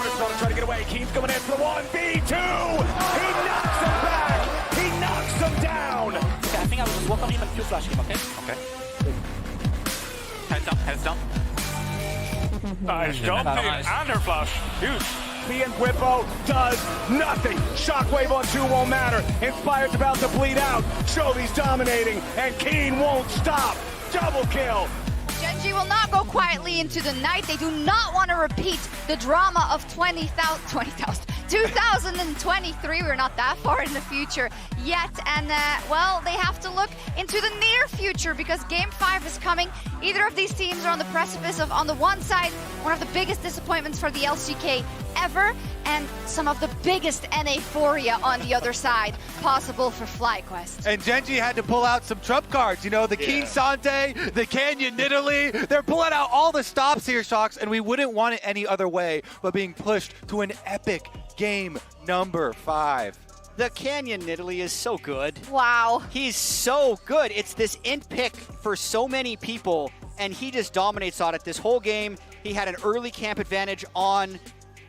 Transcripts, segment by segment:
ALOOORSS gonna try to get away. Kiin's coming in for the 1v2. He knocks him back. He knocks him down. Okay, I think I will just walk on him and Q flash him, okay? Okay. Heads down. Nice jumping and her flash. Huge. And Bwipo does nothing. Shockwave on 2 won't matter. Inspired's about to bleed out. Chovy's dominating, and Kiin won't stop. Double kill. Gen.G will not go quietly into the night. They do not want to repeat the drama of 2023. We're not that far in the future yet. And, well, they have to look into the near future because Game 5 is coming. Either of these teams are on the precipice of, on the one side, one of the biggest disappointments for the LCK ever, and some of the biggest NA-phoria on the other side possible for FlyQuest. And Gen.G had to pull out some trump cards, you know, the Kiin Sante, the Canyon Nidalee. They're pulling out all the stops here, Shocks, and we wouldn't want it any other way but being pushed to an epic game number 5. The Canyon Nidalee is so good. Wow. He's so good. It's this int pick for so many people, and he just dominates on it this whole game. He had an early camp advantage on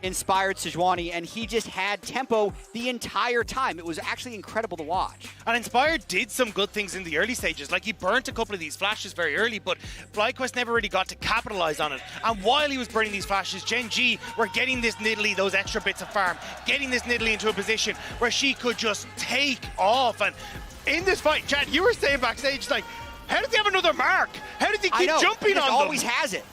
Inspired Sejuani, and he just had tempo the entire time. It was actually incredible to watch. And Inspired did some good things in the early stages. Like, he burnt a couple of these flashes very early, but FlyQuest never really got to capitalize on it. And while he was burning these flashes, Gen.G were getting this Nidalee those extra bits of farm, getting this Nidalee into a position where she could just take off. And in this fight, Chad, you were saying backstage, like, how did they have another mark? How did they keep jumping on them? He always has it.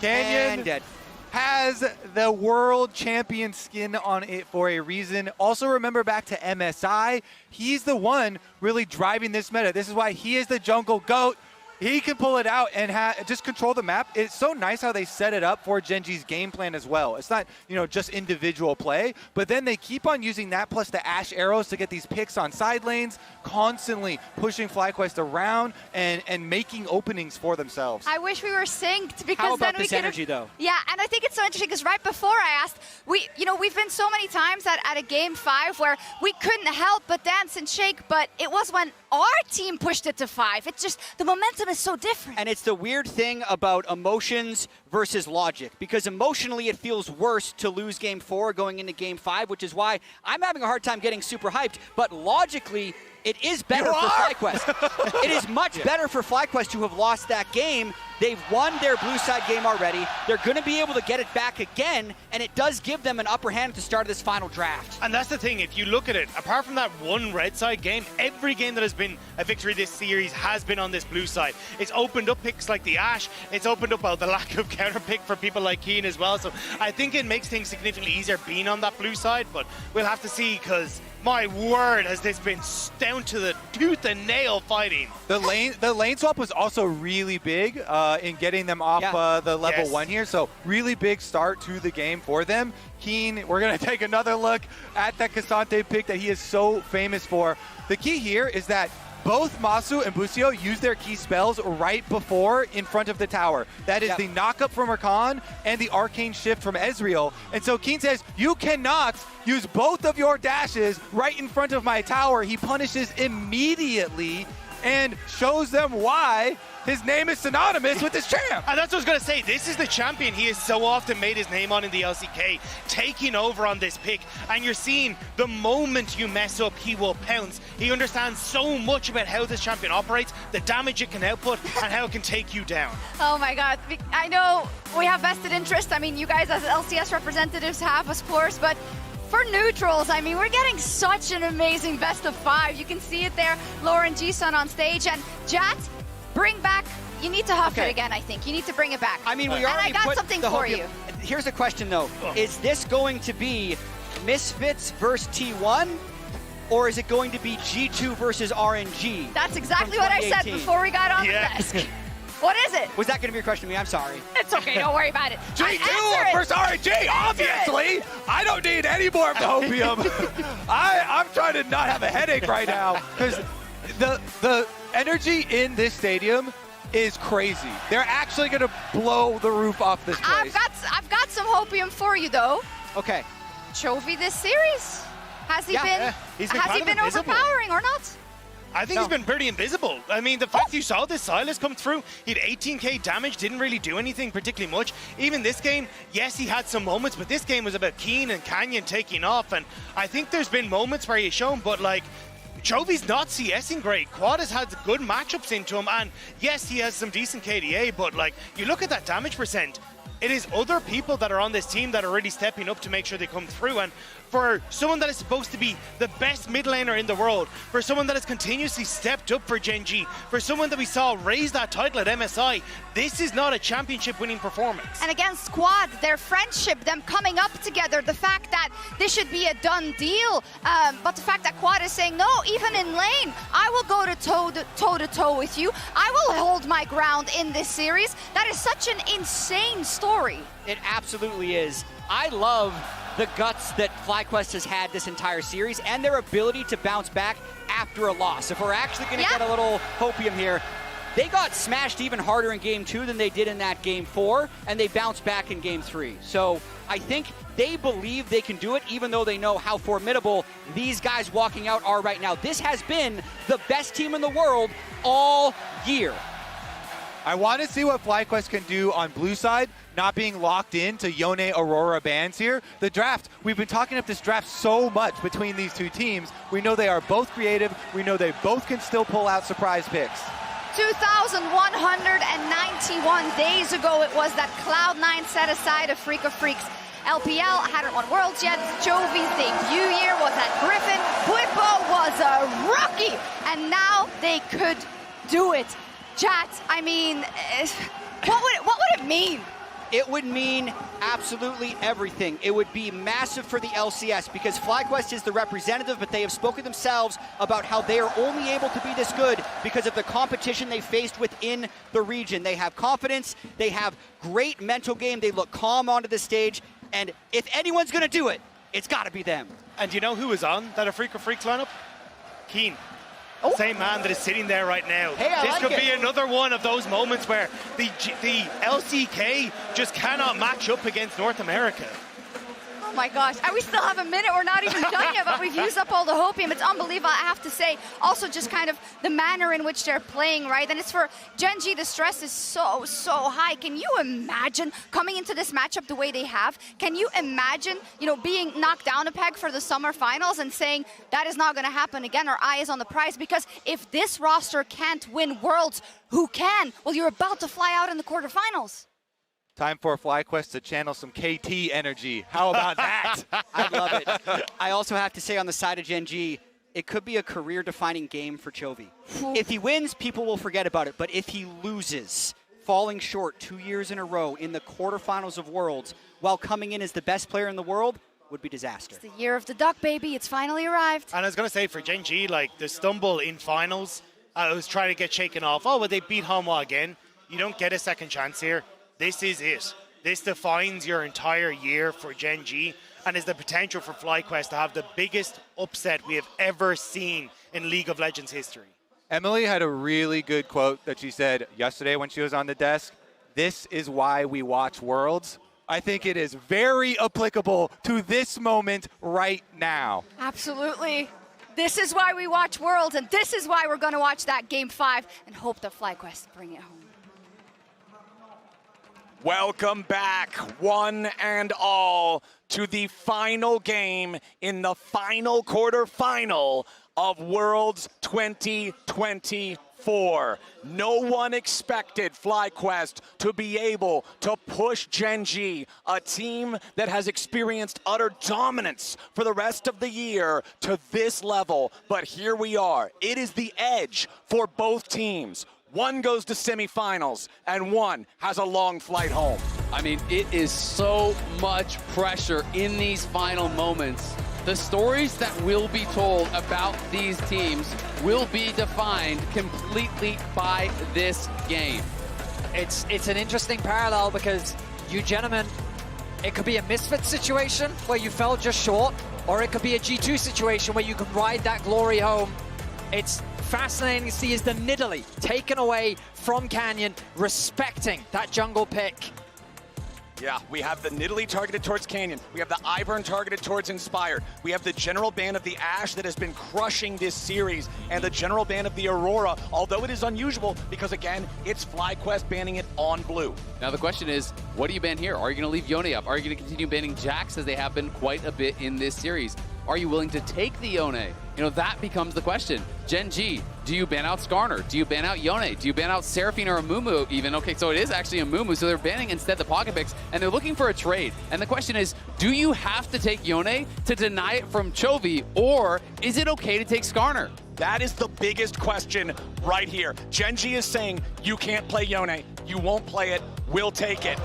Canyon And dead. has the world champion skin on it for a reason. Also remember back to MSI, he's the one really driving this meta. This is why he is the jungle GOAT. He can pull it out and just control the map. It's so nice how they set it up for Gen.G's game plan as well. It's not, you know, just individual play, but then they keep on using that plus the Ash arrows to get these picks on side lanes, constantly pushing FlyQuest around and making openings for themselves. I wish we were synced because How about then we this could energy though? Yeah, and I think it's so interesting because right before I asked, we've been so many times at a Game 5 where we couldn't help but dance and shake, but it was when our team pushed it to 5. It's just, the momentum is so different. And it's the weird thing about emotions versus logic, because emotionally it feels worse to lose Game 4 going into Game 5, which is why I'm having a hard time getting super hyped, but logically, it is better for FlyQuest. It is much better for FlyQuest to have lost that game. They've won their blue side game already. They're going to be able to get it back again, and it does give them an upper hand at the start of this final draft. And that's the thing, if you look at it, apart from that one red side game, every game that has been a victory this series has been on this blue side. It's opened up picks like the Ashe, it's opened up the lack of counter pick for people like Kiin as well, so I think it makes things significantly easier being on that blue side, but we'll have to see, because my word, has this been down to the tooth and nail fighting. The lane swap was also really big in getting them off the level 1 here. So really big start to the game for them. Kiin, we're going to take another look at that Cassante pick that he is so famous for. The key here is that both Massu and Busio use their key spells right before in front of the tower. That is the knock-up from Rakan and the arcane shift from Ezreal. And so Kiin says, you cannot use both of your dashes right in front of my tower. He punishes immediately and shows them why his name is synonymous with this champ. And that's what I was going to say. This is the champion he has so often made his name on in the LCK, taking over on this pick. And you're seeing the moment you mess up, he will pounce. He understands so much about how this champion operates, the damage it can output, and how it can take you down. Oh my god. I know we have vested interest. I mean, you guys as LCS representatives have, of course, but for neutrals, I mean, we're getting such an amazing best of 5. You can see it there, Lauren G-Sun on stage. And Jat, bring back, you need to huff it again, I think. You need to bring it back. I mean, we and already I got put something the for you. Here's a question, though. Is this going to be Misfits versus T1? Or is it going to be G2 versus RNG? That's exactly what I said before we got on the desk. What is it? Was that going to be a question to me? I'm sorry. It's okay, don't worry about it. G2 versus RNG, obviously. I don't need any more of the opium. I'm trying to not have a headache right now because the energy in this stadium is crazy. They're actually going to blow the roof off this place. I've got some hopium for you though. Okay. Chovy this series. Has he been he's been overpowering or not? I think he's been pretty invisible. I mean, the fact you saw this Silas come through, he had 18k damage, didn't really do anything particularly much. Even this game, yes, he had some moments, but this game was about Kiin and Canyon taking off, and I think there's been moments where he's shown, but like, Chovy's not CSing great. Quad has had good matchups into him, and yes, he has some decent KDA, but like, you look at that damage percent, it is other people that are on this team that are really stepping up to make sure they come through. And for someone that is supposed to be the best mid laner in the world, for someone that has continuously stepped up for Gen.G, for someone that we saw raise that title at MSI, this is not a championship winning performance. And against Quad, their friendship, them coming up together, the fact that this should be a done deal, but the fact that Quad is saying, no, even in lane, I will go toe to toe with you. I will hold my ground in this series. That is such an insane story. It absolutely is. I love the guts that FlyQuest has had this entire series and their ability to bounce back after a loss. If we're actually going to get a little hopium here, they got smashed even harder in Game 2 than they did in that Game 4, and they bounced back in Game 3. So I think they believe they can do it, even though they know how formidable these guys walking out are right now. This has been the best team in the world all year. I want to see what FlyQuest can do on blue side, not being locked into Yone Aurora bans here. The draft, we've been talking up this draft so much between these two teams. We know they are both creative. We know they both can still pull out surprise picks. 2,191 days ago it was that Cloud9 set aside a Freak of Freaks. LPL hadn't won Worlds yet. Chovy's debut year was at Griffin. Bwipo was a rookie, and now they could do it. Chat, I mean, what would it mean? It would mean absolutely everything. It would be massive for the LCS because FlyQuest is the representative, but they have spoken themselves about how they are only able to be this good because of the competition they faced within the region. They have confidence, they have great mental game, they look calm onto the stage, and if anyone's gonna do it, it's gotta be them. And do you know who is on that Freak of Freaks lineup? Kiin. Oh. Same man that is sitting there right now. Hey, this like could it. be another one of those moments where the LCK just cannot match up against North America. Oh my gosh, and we still have a minute, we're not even done yet, but we've used up all the hopium. It's unbelievable, I have to say. Also just kind of the manner in which they're playing, right? And it's for Gen.G, the stress is so high. Can you imagine coming into this matchup the way they have? Can you imagine, you know, being knocked down a peg for the summer finals and saying that is not gonna happen again, our eye is on the prize? Because if this roster can't win Worlds, who can? Well, you're about to fly out in the quarterfinals. Time for FlyQuest to channel some KT energy. How about that? I love it. I also have to say on the side of Gen.G, it could be a career-defining game for Chovy. If he wins, people will forget about it. But if he loses, falling short 2 years in a row in the quarterfinals of Worlds while coming in as the best player in the world would be disaster. It's the year of the duck, baby. It's finally arrived. And I was going to say, for Gen.G, like, the stumble in finals, I was trying to get shaken off. Oh, well, they beat Hanwha again. You don't get a second chance here. This is it. This defines your entire year for Gen.G and is the potential for FlyQuest to have the biggest upset we have ever seen in League of Legends history. Emily had a really good quote that she said yesterday when she was on the desk. This is why we watch Worlds. I think it is very applicable to this moment right now. Absolutely. This is why we watch Worlds, and this is why we're going to watch that Game 5 and hope that FlyQuest bring it home. Welcome back, one and all, to the final game in the final quarterfinal of Worlds 2024. No one expected FlyQuest to be able to push Gen.G, a team that has experienced utter dominance for the rest of the year, to this level. But here we are. It is the edge for both teams. One goes to semifinals, and one has a long flight home. I mean, it is so much pressure in these final moments. The stories that will be told about these teams will be defined completely by this game. It's an interesting parallel because you gentlemen, it could be a misfit situation where you fell just short, or it could be a G2 situation where you can ride that glory home. It's fascinating to see is the Nidalee taken away from Canyon, respecting that jungle pick. Yeah, we have the Nidalee targeted towards Canyon. We have the Ivern targeted towards Inspired. We have the general ban of the Ashe that has been crushing this series, and the general ban of the Aurora, although it is unusual because, again, it's FlyQuest banning it on blue. Now the question is, what do you ban here? Are you going to leave Yone up? Are you going to continue banning Jax as they have been quite a bit in this series? Are you willing to take the Yone? You know, that becomes the question. Gen.G, do you ban out Skarner? Do you ban out Yone? Do you ban out Seraphine or Amumu even? Okay, so it is actually Amumu, so they're banning instead the pocket picks, and they're looking for a trade. And the question is, do you have to take Yone to deny it from Chovy, or is it okay to take Skarner? That is the biggest question right here. Gen.G is saying, you can't play Yone, you won't play it, we'll take it.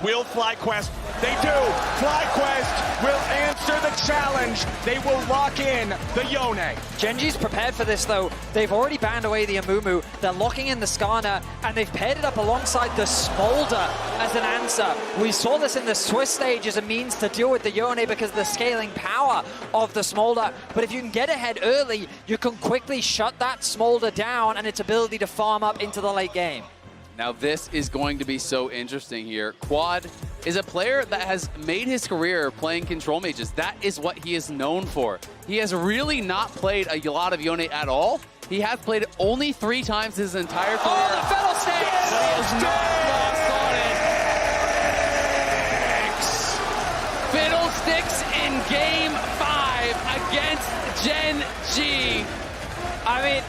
Will FlyQuest? They do. FlyQuest will answer the challenge. They will lock in the Yone. Gen.G's prepared for this, though. They've already banned away the Amumu. They're locking in the Skarner, and they've paired it up alongside the Smolder as an answer. We saw this in the Swiss stage as a means to deal with the Yone because of the scaling power of the Smolder. But if you can get ahead early, you can quickly shut that Smolder down and its ability to farm up into the late game. Now this is going to be so interesting here. Quad is a player that has made his career playing control mages. That is what he is known for. He has really not played a lot of Yone at all. He has played it only 3 times his entire career. Oh, the Fiddlesticks! But he is not lost on it. Fiddlesticks in Game 5 against Gen.G. I mean,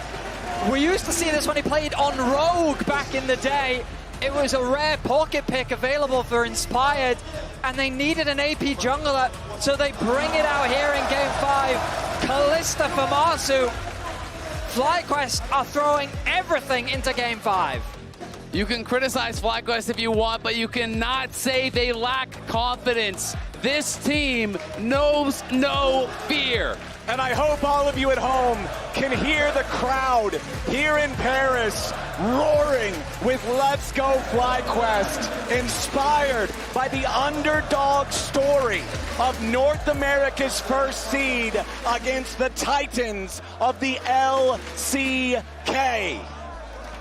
we used to see this when he played on Rogue back in the day. It was a rare pocket pick available for Inspired, and they needed an AP jungler, so they bring it out here in Game 5. Kalista for Massu. FlyQuest are throwing everything into Game 5. You can criticize FlyQuest if you want, but you cannot say they lack confidence. This team knows no fear. And I hope all of you at home can hear the crowd here in Paris roaring with Let's Go FlyQuest, inspired by the underdog story of North America's first seed against the Titans of the LCK.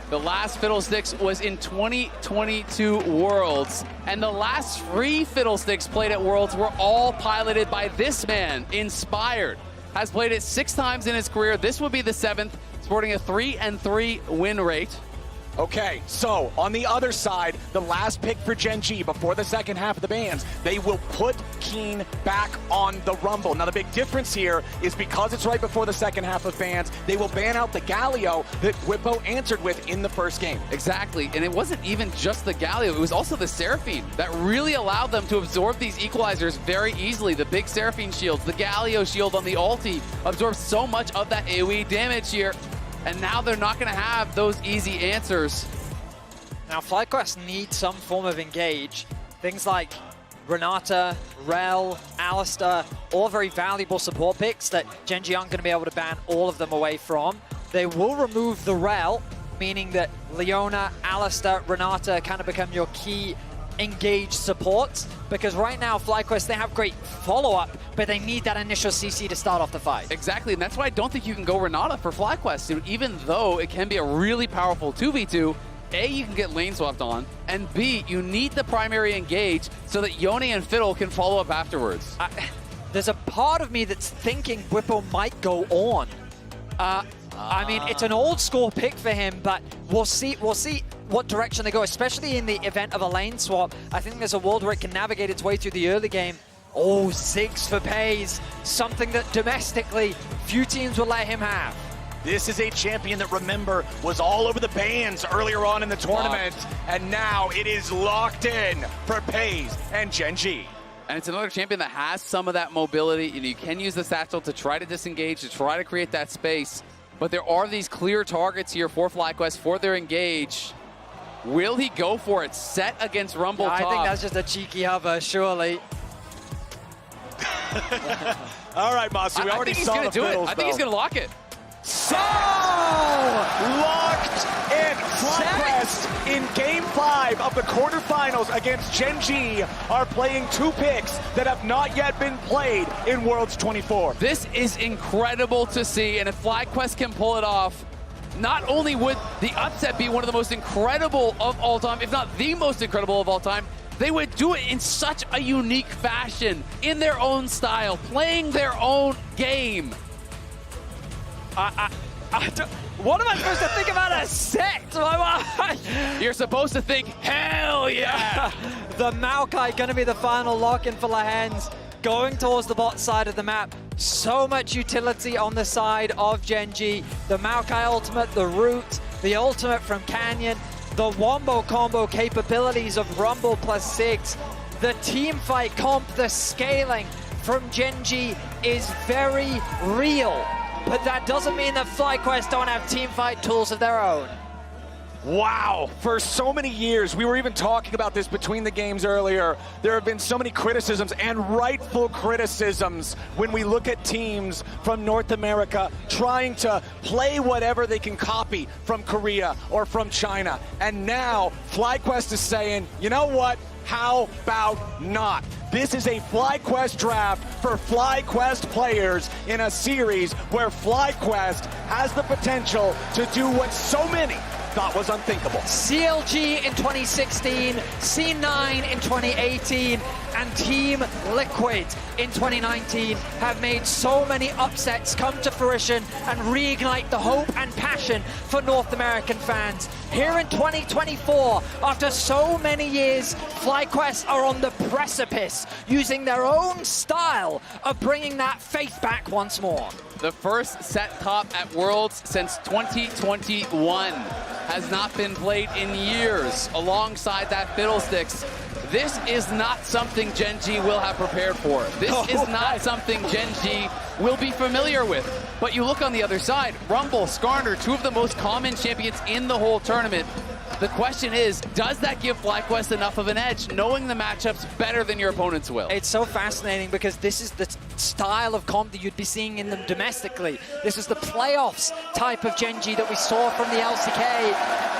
The last Fiddlesticks was in 2022 Worlds, and the last 3 Fiddlesticks played at Worlds were all piloted by this man, Inspired. Has played it 6 times in his career. This would be the 7th, sporting a 3-3 win rate. Okay, so on the other side, the last pick for Gen.G before the second half of the bans, they will put Kiin back on the Rumble. Now the big difference here is because it's right before the second half of bans, they will ban out the Galio that Bwipo answered with in the first game. Exactly, and it wasn't even just the Galio, it was also the Seraphine that really allowed them to absorb these equalizers very easily. The big Seraphine shields, the Galio shield on the ulti absorbs so much of that AoE damage here. And now they're not going to have those easy answers. Now FlyQuest need some form of engage. Things like Renata, Rel, Alistar, all very valuable support picks that Gen.G aren't going to be able to ban all of them away from. They will remove the Rel, meaning that Leona, Alistar, Renata kind of become your key engaged supports, because right now FlyQuest, they have great follow-up, but they need that initial CC to start off the fight. Exactly, and that's why I don't think you can go Renata for FlyQuest. Even though it can be a really powerful 2v2, A, you can get lane swapped on, and B, you need the primary engage so that Yone and Fiddle can follow up afterwards. There's a part of me that's thinking Bwipo might go on. I mean, it's an old school pick for him, but we'll see what direction they go, especially in the event of a lane swap. I think there's a world where it can navigate its way through the early game. Oh, Ziggs for Peyz, something that domestically few teams will let him have. This is a champion that, remember, was all over the bans earlier on in the tournament, and now it is locked in for Peyz and Gen.G. And it's another champion that has some of that mobility. You can use the satchel to try to disengage, to try to create that space. But there are these clear targets here for FlyQuest for their engage. Will he go for it? Sett against Rumble top. I think that's just a cheeky hover, surely. All right, Massu, we already saw the fiddles, I think he's going to lock it. So, locked in. FlyQuest in Game 5 of the quarterfinals against Gen.G are playing 2 picks that have not yet been played in Worlds 24. This is incredible to see, and if FlyQuest can pull it off, not only would the upset be one of the most incredible of all time, if not the most incredible of all time, they would do it in such a unique fashion, in their own style, playing their own game. What am I supposed to think about a Sett? You're supposed to think, hell yeah! The Maokai gonna be the final lock-in for Lehends, going towards the bot side of the map. So much utility on the side of Gen.G. The Maokai ultimate, the root, the ultimate from Canyon, the wombo combo capabilities of Rumble plus Ziggs, the team fight comp, the scaling from Gen.G is very real. But that doesn't mean that FlyQuest don't have team fight tools of their own. Wow, for so many years, we were even talking about this between the games earlier, there have been so many criticisms, and rightful criticisms, when we look at teams from North America trying to play whatever they can copy from Korea or from China. And now, FlyQuest is saying, you know what, how about not? This is a FlyQuest draft for FlyQuest players in a series where FlyQuest has the potential to do what so many thought was unthinkable. CLG in 2016, C9 in 2018, and Team Liquid in 2019 have made so many upsets come to fruition and reignite the hope and passion for North American fans. Here in 2024, after so many years, FlyQuest are on the precipice, using their own style of bringing that faith back once more. The first Sett top at Worlds since 2021 has not been played in years alongside that Fiddlesticks. This is not something Gen.G will have prepared for. This is not something Gen.G will be familiar with. But you look on the other side, Rumble, Skarner, two of the most common champions in the whole tournament. The question is, does that give FlyQuest enough of an edge, knowing the matchups better than your opponents will? It's so fascinating because this is the style of comp that you'd be seeing in them domestically. This is the playoffs type of Gen.G that we saw from the LCK.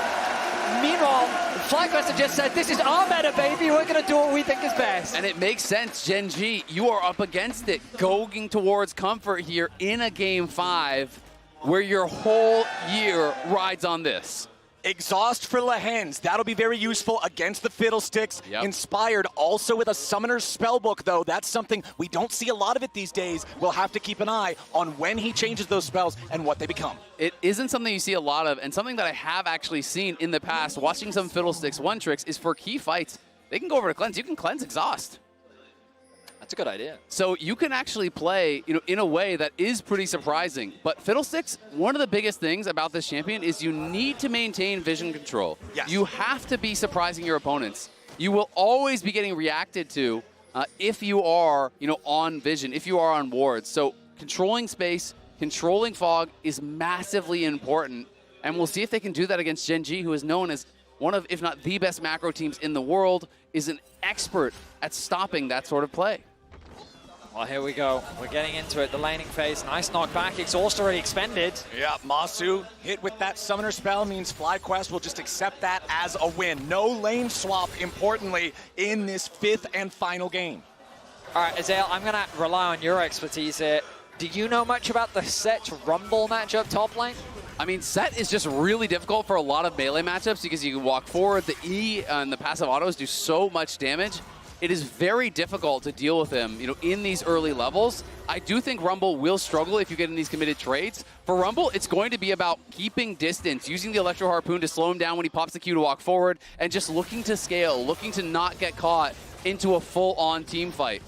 Meanwhile, FlyQuest have just said, this is our meta, baby. We're going to do what we think is best. And it makes sense, Gen.G, you are up against it, going towards comfort here in a Game 5 where your whole year rides on this. Exhaust for Lehends. That'll be very useful against the Fiddlesticks. Yep. Inspired also with a Summoner's Spellbook, though. That's something we don't see a lot of it these days. We'll have to keep an eye on when he changes those spells and what they become. It isn't something you see a lot of, and something that I have actually seen in the past, watching some Fiddlesticks one tricks, is for key fights, they can go over to cleanse. You can cleanse Exhaust. That's a good idea. So you can actually play, in a way that is pretty surprising. But Fiddlesticks, one of the biggest things about this champion is you need to maintain vision control. Yes. You have to be surprising your opponents. You will always be getting reacted to if you are, on vision, if you are on wards. So controlling space, controlling fog is massively important. And we'll see if they can do that against Gen.G, who is known as one of, if not the best macro teams in the world, is an expert at stopping that sort of play. Well, here we go. We're getting into it. The laning phase. Nice knockback. Exhaust already expended. Yeah, Massu hit with that Summoner spell means FlyQuest will just accept that as a win. No lane swap, importantly, in this fifth and final game. All right, Azael, I'm going to rely on your expertise here. Do you know much about the Sett Rumble matchup top lane? I mean, Sett is just really difficult for a lot of melee matchups because you can walk forward. The E and the passive autos do so much damage. It is very difficult to deal with him, in these early levels. I do think Rumble will struggle if you get in these committed trades. For Rumble, it's going to be about keeping distance, using the Electro Harpoon to slow him down when he pops the Q to walk forward, and just looking to scale, looking to not get caught into a full-on team fight.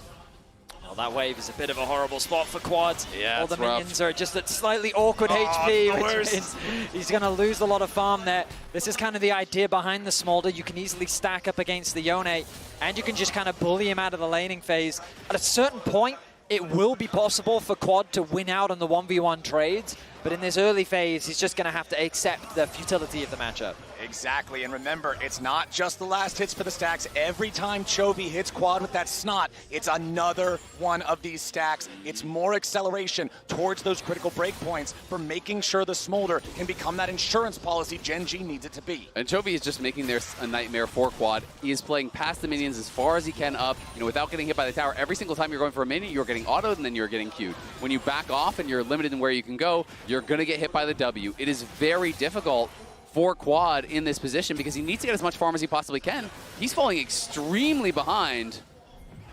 Well, that wave is a bit of a horrible spot for Quads. Yeah, all the it's rough. minions are just at slightly awkward HP, which means he's going to lose a lot of farm there. This is kind of the idea behind the Smolder. You can easily stack up against the Yone, and you can just kind of bully him out of the laning phase. At a certain point, it will be possible for Quad to win out on the 1v1 trades, but in this early phase, he's just going to have to accept the futility of the matchup. Exactly, and remember, it's not just the last hits for the stacks. Every time Chovy hits Quad with that snot, it's another one of these stacks. It's more acceleration towards those critical breakpoints for making sure the Smolder can become that insurance policy Gen.G needs it to be. And Chovy is just making this a nightmare for Quad. He is playing past the minions as far as he can up, without getting hit by the tower. Every single time you're going for a minion, you're getting autoed and then you're getting queued. When you back off and you're limited in where you can go, you're going to get hit by the W. It is very difficult for Quad in this position because he needs to get as much farm as he possibly can. He's falling extremely behind,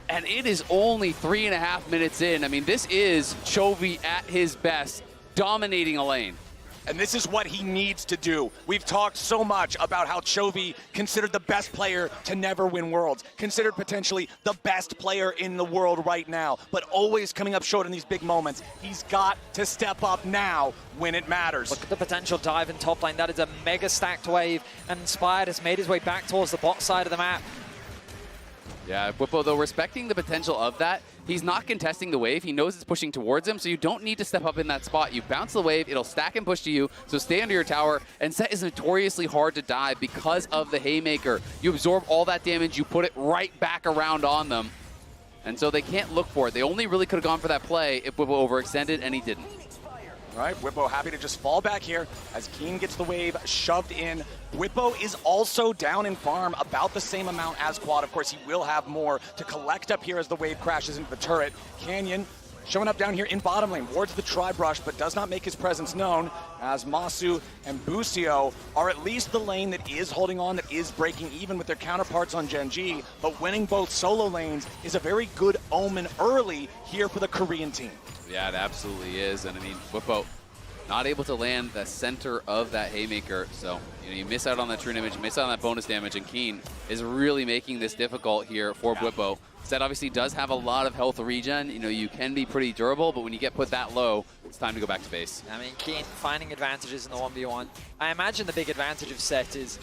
and it is only 3.5 minutes in. I mean, this is Chovy at his best, dominating a lane. And this is what he needs to do. We've talked so much about how Chovy considered the best player to never win Worlds, considered potentially the best player in the world right now, but always coming up short in these big moments. He's got to step up now when it matters. Look at the potential dive in top lane. That is a mega stacked wave, and Inspired has made his way back towards the bot side of the map. Yeah, Bwipo, though, respecting the potential of that, he's not contesting the wave. He knows it's pushing towards him, so you don't need to step up in that spot. You bounce the wave, it'll stack and push to you, so stay under your tower. And Sett is notoriously hard to dive because of the Haymaker. You absorb all that damage, you put it right back around on them. And so they can't look for it. They only really could have gone for that play if Bwipo overextended, and he didn't. All right, Bwipo happy to just fall back here as Kiin gets the wave shoved in. Bwipo is also down in farm about the same amount as Quad. Of course, he will have more to collect up here as the wave crashes into the turret. Canyon showing up down here in bottom lane, wards the tri-brush, but does not make his presence known as Massu and Busio are at least the lane that is holding on, that is breaking even with their counterparts on Gen.G, but winning both solo lanes is a very good omen early here for the Korean team. Yeah, it absolutely is. And I mean, Bwipo not able to land the center of that Haymaker. So, you miss out on that true image, miss out on that bonus damage, and Kiin is really making this difficult here for Bwipo. Sett obviously does have a lot of health regen. You can be pretty durable, but when you get put that low, it's time to go back to base. I mean, Kiin finding advantages in the 1v1. I imagine the big advantage of Sett is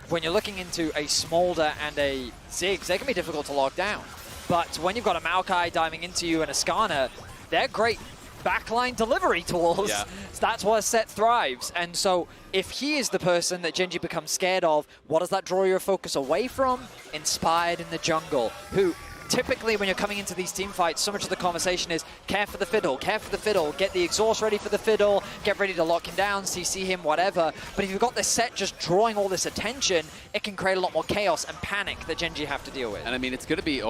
when you're looking into a Smolder and a Ziggs, they can be difficult to lock down. But when you've got a Maokai diving into you and a Skarner, they're great backline delivery tools. Yeah. So that's where Sett thrives. And so if he is the person that Gen.G becomes scared of, what does that draw your focus away from? Inspired in the jungle, who typically when you're coming into these team fights, so much of the conversation is care for the fiddle, get the exhaust ready for the fiddle, get ready to lock him down, CC him, whatever. But if you've got this Sett just drawing all this attention, it can create a lot more chaos and panic that Gen.G have to deal with. And I mean, it's going to be,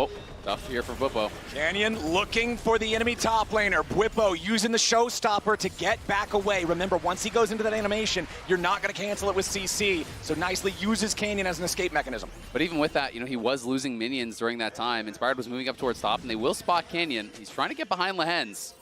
tough here for Bwipo. Canyon looking for the enemy top laner. Bwipo using the showstopper to get back away. Remember, once he goes into that animation, you're not going to cancel it with CC. So nicely uses Canyon as an escape mechanism. But even with that, he was losing minions during that time. Inspired was moving up towards top, and they will spot Canyon. He's trying to get behind Lehends.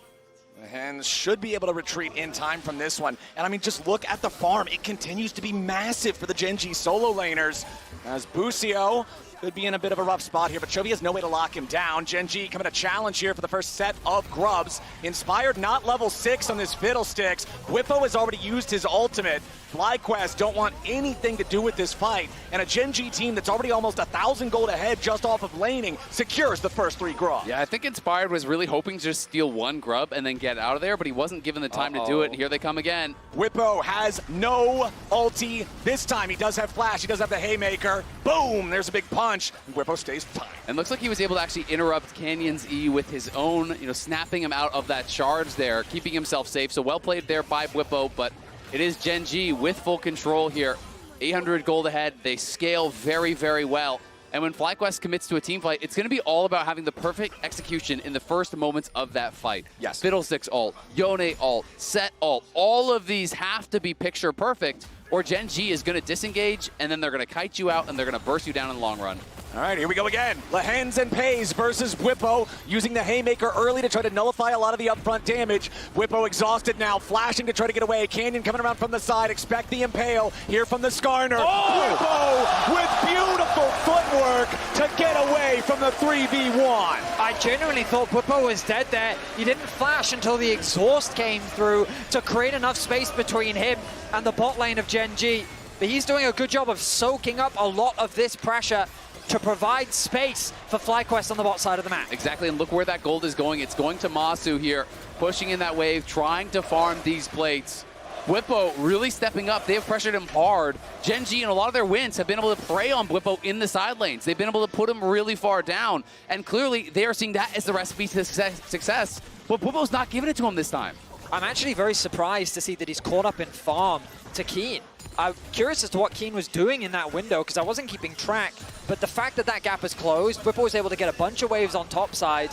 Lehends should be able to retreat in time from this one. And I mean, just look at the farm. It continues to be massive for the Gen.G solo laners as Busio could be in a bit of a rough spot here, but Chovy has no way to lock him down. Gen.G coming to challenge here for the first set of grubs. Inspired not level 6 on this Fiddlesticks. Bwipo has already used his ultimate. FlyQuest don't want anything to do with this fight, and a Gen.G team that's already almost 1,000 gold ahead just off of laning secures the first 3 grubs. Yeah, I think Inspired was really hoping to just steal 1 grub and then get out of there, but he wasn't given the time to do it, and here they come again. Bwipo has no ulti this time. He does have flash, he does have the Haymaker. Boom, there's a big punch. Bwipo stays fine. And looks like he was able to actually interrupt Canyon's E with his own, snapping him out of that charge there, keeping himself safe. So well played there by Bwipo, but it is Gen.G with full control here. 800 gold ahead. They scale very, very well. And when FlyQuest commits to a team fight, it's going to be all about having the perfect execution in the first moments of that fight. Yes. Fiddlesticks ult, Yone ult, Sett ult. All of these have to be picture perfect, or Gen.G is going to disengage, and then they're going to kite you out, and they're going to burst you down in the long run. All right, here we go again. Lehends and Peyz versus Bwipo, using the Haymaker early to try to nullify a lot of the upfront damage. Bwipo exhausted now, flashing to try to get away. Canyon coming around from the side, expect the impale here from the Skarner. Bwipo with beautiful footwork to get away from the 3v1. I genuinely thought Bwipo was dead there. He didn't flash until the exhaust came through to create enough space between him and the bot lane of Gen.G. But he's doing a good job of soaking up a lot of this pressure to provide space for FlyQuest on the bot side of the map. Exactly, and look where that gold is going. It's going to Massu here, pushing in that wave, trying to farm these plates. Bwipo really stepping up. They have pressured him hard. Gen.G and a lot of their wins have been able to prey on Bwipo in the side lanes. They've been able to put him really far down, and clearly they are seeing that as the recipe to success. But Bwipo's not giving it to him this time. I'm actually very surprised to see that he's caught up in farm to Kiin. I'm curious as to what Kiin was doing in that window because I wasn't keeping track, but the fact that that gap is closed, Bwipo was able to get a bunch of waves on top side.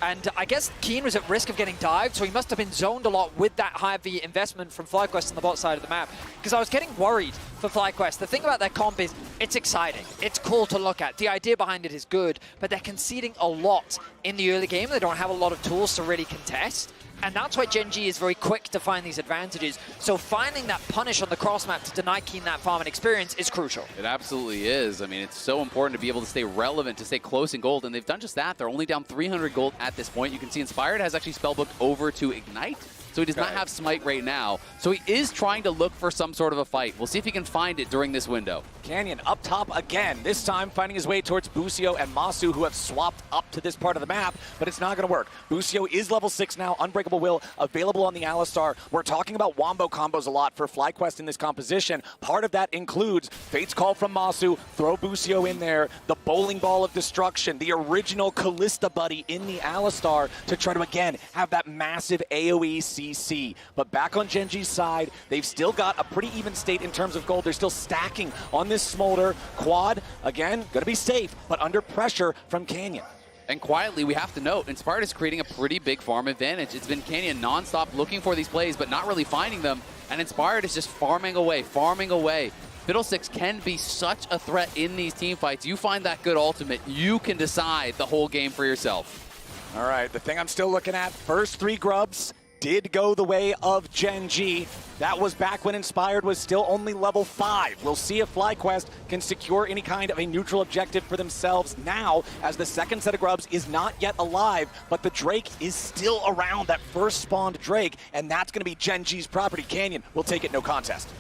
And I guess Kiin was at risk of getting dived, so he must have been zoned a lot with that heavy investment from FlyQuest on the bot side of the map. Because I was getting worried for FlyQuest. The thing about their comp is it's exciting. It's cool to look at. The idea behind it is good, but they're conceding a lot in the early game. They don't have a lot of tools to really contest. And that's why Gen.G is very quick to find these advantages. So finding that punish on the cross map to deny Kiin that farm and experience is crucial. It absolutely is. I mean, it's so important to be able to stay relevant, to stay close in gold, and they've done just that. They're only down 300 gold at this point. You can see Inspired has actually spellbooked over to Ignite, so he does not have Smite right now. So he is trying to look for some sort of a fight. We'll see if he can find it during this window. Canyon up top again, this time finding his way towards Busio and Massu, who have swapped up to this part of the map, but it's not going to work. Busio is level 6 now, Unbreakable Will available on the Alistar. We're talking about wombo combos a lot for FlyQuest in this composition. Part of that includes Fate's Call from Massu, throw Busio in there, the Bowling Ball of Destruction, the original Kalista buddy in the Alistar to try to, again, have that massive AoE CC. But back on Gen.G's side, they've still got a pretty even state in terms of gold. They're still stacking on this Smolder. Quad, again, gonna be safe, but under pressure from Canyon. And quietly, we have to note, Inspired is creating a pretty big farm advantage. It's been Canyon nonstop looking for these plays, but not really finding them. And Inspired is just farming away, farming away. Fiddlesticks can be such a threat in these team fights. You find that good ultimate, you can decide the whole game for yourself. All right, the thing I'm still looking at, first 3 grubs did go the way of Gen.G. That was back when Inspired was still only level 5. We'll see if FlyQuest can secure any kind of a neutral objective for themselves now, as the second set of grubs is not yet alive, but the Drake is still around, that first spawned Drake, and that's going to be Gen.G's property. Canyon will take it no contest.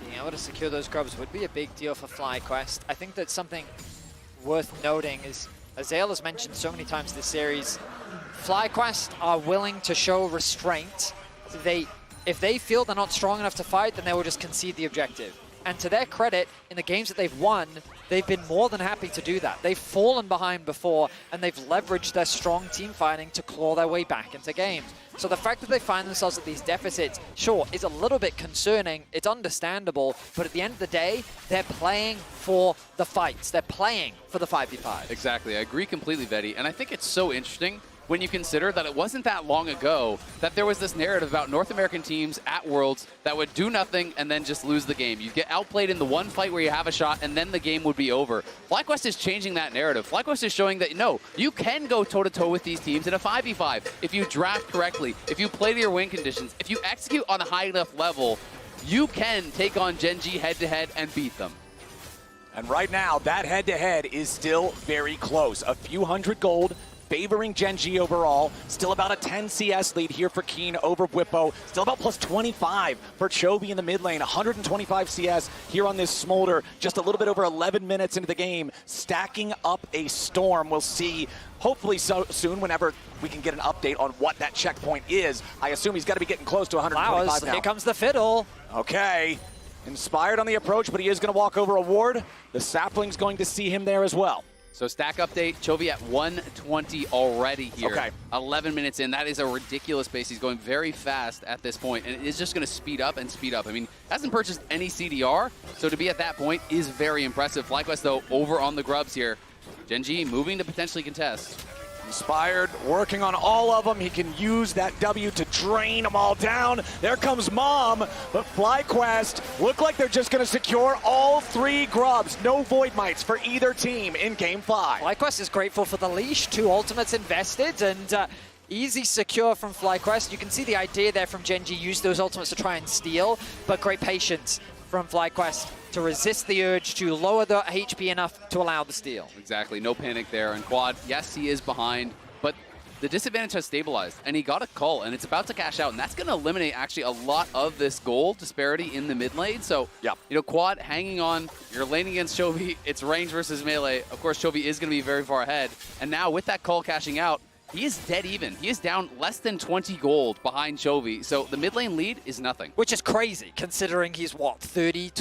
Being able to secure those grubs would be a big deal for FlyQuest. I think that something worth noting is, as Zale has mentioned so many times this series, FlyQuest are willing to show restraint. If they feel they're not strong enough to fight, then they will just concede the objective. And to their credit, in the games that they've won, they've been more than happy to do that. They've fallen behind before, and they've leveraged their strong team fighting to claw their way back into games. So the fact that they find themselves at these deficits, sure, is a little bit concerning. It's understandable, but at the end of the day, they're playing for the fights. They're playing for the 5v5. Exactly, I agree completely, Vetty. And I think it's so interesting when you consider that it wasn't that long ago that there was this narrative about North American teams at Worlds that would do nothing and then just lose the game. You get outplayed in the one fight where you have a shot and then the game would be over. FlyQuest is changing that narrative. FlyQuest is showing that, no, you can go toe-to-toe with these teams in a 5v5 if you draft correctly, if you play to your win conditions, if you execute on a high enough level, you can take on Gen.G head-to-head and beat them. And right now, that head-to-head is still very close. A few hundred gold, favoring Gen.G overall. Still about a 10 CS lead here for Kiin over Bwipo. Still about plus 25 for Chovy in the mid lane. 125 CS here on this Smolder. Just a little bit over 11 minutes into the game. Stacking up a storm. We'll see hopefully so soon whenever we can get an update on what that checkpoint is. I assume he's got to be getting close to 125 now. Here comes the fiddle. Okay. Inspired on the approach, but he is going to walk over a ward. The Sapling's going to see him there as well. So stack update, Chovy at 120 already here. Okay. 11 minutes in. That is a ridiculous pace. He's going very fast at this point, and it is just going to speed up and speed up. I mean, hasn't purchased any CDR, so to be at that point is very impressive. FlyQuest, though, over on the grubs here. Gen.G moving to potentially contest. Inspired, working on all of them. He can use that W to drain them all down. There comes Mom, but FlyQuest look like they're just going to secure all 3 grubs. No Void Mites for either team in Game 5. FlyQuest is grateful for the leash. 2 ultimates invested, and easy secure from FlyQuest. You can see the idea there from Gen.G. Use those ultimates to try and steal, but great patience from FlyQuest to resist the urge to lower the HP enough to allow the steal. Exactly, no panic there. And Quad, yes, he is behind, but the disadvantage has stabilized, and he got a call, and it's about to cash out, and that's going to eliminate actually a lot of this gold disparity in the mid lane. So, you know, Quad hanging on, you're laning against Chovy, it's range versus melee. Of course, Chovy is going to be very far ahead, and now with that call cashing out, he is dead even. He is down less than 20 gold behind Chovy, so the mid lane lead is nothing. Which is crazy, considering he's, what, 30,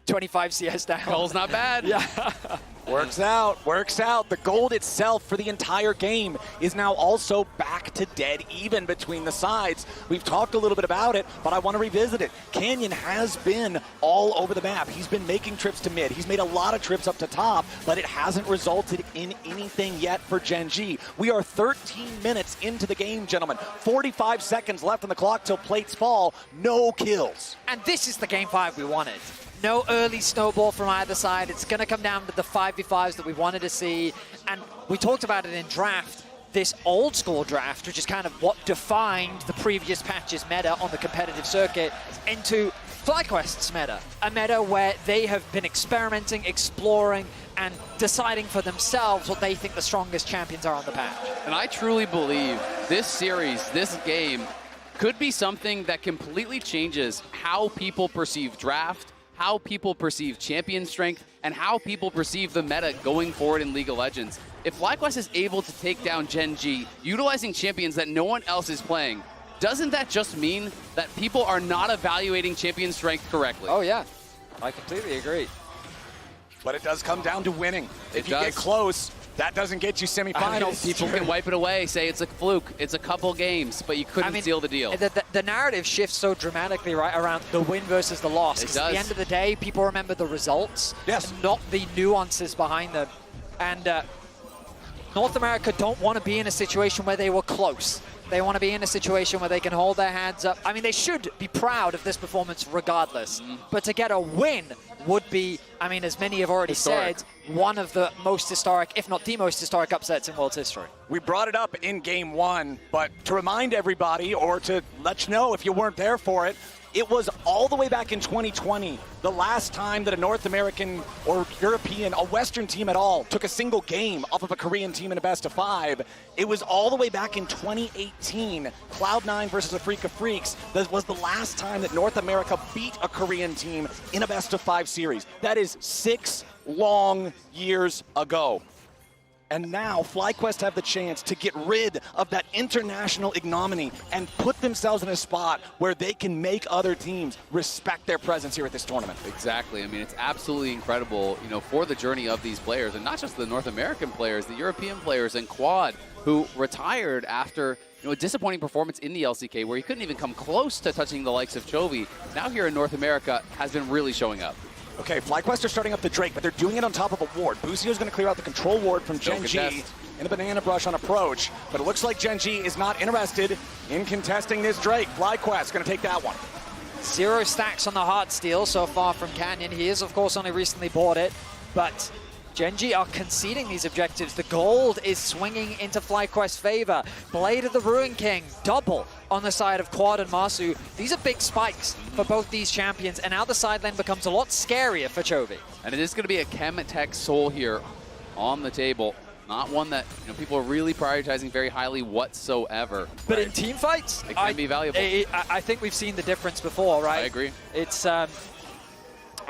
25 CS down? Call's not bad. Yeah. Works out, works out. The gold itself for the entire game is now also back to dead even between the sides. We've talked a little bit about it, but I want to revisit it. Canyon has been all over the map. He's been making trips to mid. He's made a lot of trips up to top, but it hasn't resulted in anything yet for Gen.G. We are 13 minutes into the game, gentlemen. 45 seconds left on the clock till plates fall. No kills. And this is the game 5 we wanted. No early snowball from either side. It's going to come down to the 5v5s that we wanted to see. And we talked about it in draft, this old school draft, which is kind of what defined the previous patch's meta on the competitive circuit, into FlyQuest's meta. A meta where they have been experimenting, exploring, and deciding for themselves what they think the strongest champions are on the patch. And I truly believe this series, this game, could be something that completely changes how people perceive draft, how people perceive champion strength, and how people perceive the meta going forward in League of Legends. If FlyQuest is able to take down Gen.G, utilizing champions that no one else is playing, doesn't that just mean that people are not evaluating champion strength correctly? Oh yeah, I completely agree. But it does come down to winning. If you does. get close, that doesn't get you semifinals. People can wipe it away, say it's a fluke, it's a couple games, but you couldn't seal the deal. The narrative shifts so dramatically right around the win versus the loss. It Because does. at the end of the day, people remember the results, yes, and not the nuances behind them. And North America don't want to be in a situation where they were close. They want to be in a situation where they can hold their hands up. I mean, they should be proud of this performance regardless. But to get a win would be, I mean, as many have already said, one of the most historic, if not the most historic upsets in world's history. We brought it up in game 1, but to remind everybody, or to let you know if you weren't there for it, it was all the way back in 2020, the last time that a North American or European, a Western team at all, took a single game off of a Korean team in a best of 5. It was all the way back in 2018, Cloud9 versus a Freak of Freaks. That was the last time that North America beat a Korean team in a best of 5 series. That is 6 long years ago. And now FlyQuest have the chance to get rid of that international ignominy and put themselves in a spot where they can make other teams respect their presence here at this tournament. Exactly. I mean, it's absolutely incredible, you know, for the journey of these players, and not just the North American players, the European players and Quad, who retired after, you know, a disappointing performance in the LCK where he couldn't even come close to touching the likes of Chovy. Now here in North America has been really showing up. Okay, FlyQuest are starting up the Drake, but they're doing it on top of a ward. Busio is going to clear out the control ward from Gen.G in a banana brush on approach, but it looks like Gen.G is not interested in contesting this Drake. FlyQuest going to take that one. 0 stacks on the hard steal so far from Canyon. He is, of course, only recently bought it, but Gen.G are conceding these objectives. The gold is swinging into FlyQuest's favor. Blade of the Ruin King, double on the side of Quad and Massu. These are big spikes for both these champions, and now the side lane becomes a lot scarier for Chovy. And it is going to be a Chem Tech Soul here on the table. Not one that, you know, people are really prioritizing very highly whatsoever. But in team fights, it can be valuable. I think we've seen the difference before, right? I agree. It's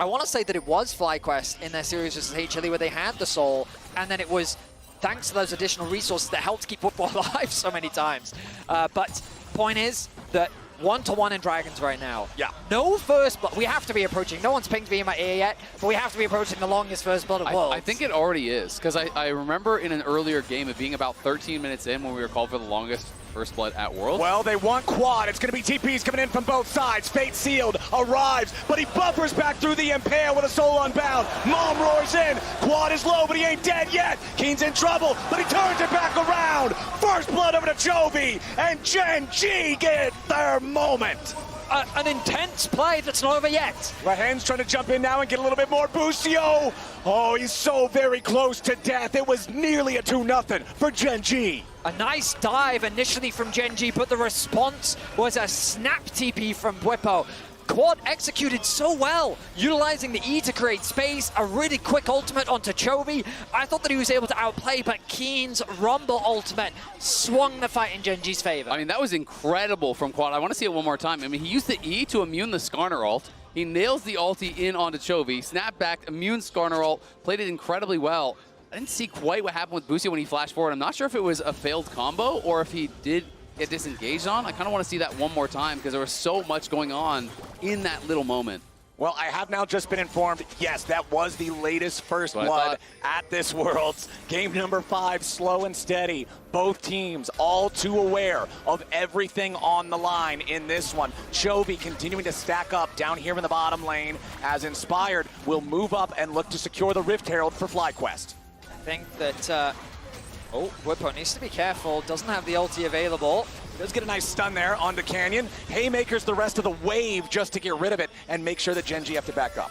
I want to say that it was FlyQuest in their series versus HLE where they had the Soul, and then it was thanks to those additional resources that helped keep football alive so many times. But point is that 1-to-1 in Dragons right now. Yeah. No first blood. We have to be approaching. No one's pinged me in my ear yet, but we have to be approaching the longest first blood of worlds. I think it already is, because I remember in an earlier game it being about 13 minutes in when we were called for the longest first blood at Worlds. Well, they want Quad. It's going to be TPs coming in from both sides. Fate Sealed arrives, but he buffers back through the Impair with a Soul Unbound. Mom roars in. Quad is low, but he ain't dead yet. Kiin's in trouble, but he turns it back around. First blood over to Chovy, and Gen.G get their moment. An intense play that's not over yet. Lehends trying to jump in now and get a little bit more. Busio. Oh, he's so very close to death. It was nearly a 2-0 for Gen.G. A nice dive initially from Gen.G, but the response was a snap TP from Bwipo. Quad executed so well, utilizing the E to create space, a really quick ultimate onto Chovy. I thought that he was able to outplay, but Kiin's Rumble ultimate swung the fight in Gen.G's favor. I mean, that was incredible from Quad. I want to see it one more time. I mean, he used the E to immune the Skarner ult. He nails the ulti in onto Chovy, snap back, immune Skarner ult, played it incredibly well. I didn't see quite what happened with Busio when he flashed forward. I'm not sure if it was a failed combo or if he did get disengaged on. I kind of want to see that one more time because there was so much going on in that little moment. Well, I have now just been informed, yes, that was the latest first blood at this Worlds. Game number 5, slow and steady. Both teams all too aware of everything on the line in this one. Chovy continuing to stack up down here in the bottom lane as Inspired will move up and look to secure the Rift Herald for FlyQuest. I think that, Bwipo needs to be careful, doesn't have the ulti available. Does get a nice stun there onto Canyon. Haymakers the rest of the wave just to get rid of it and make sure that Gen.G have to back up.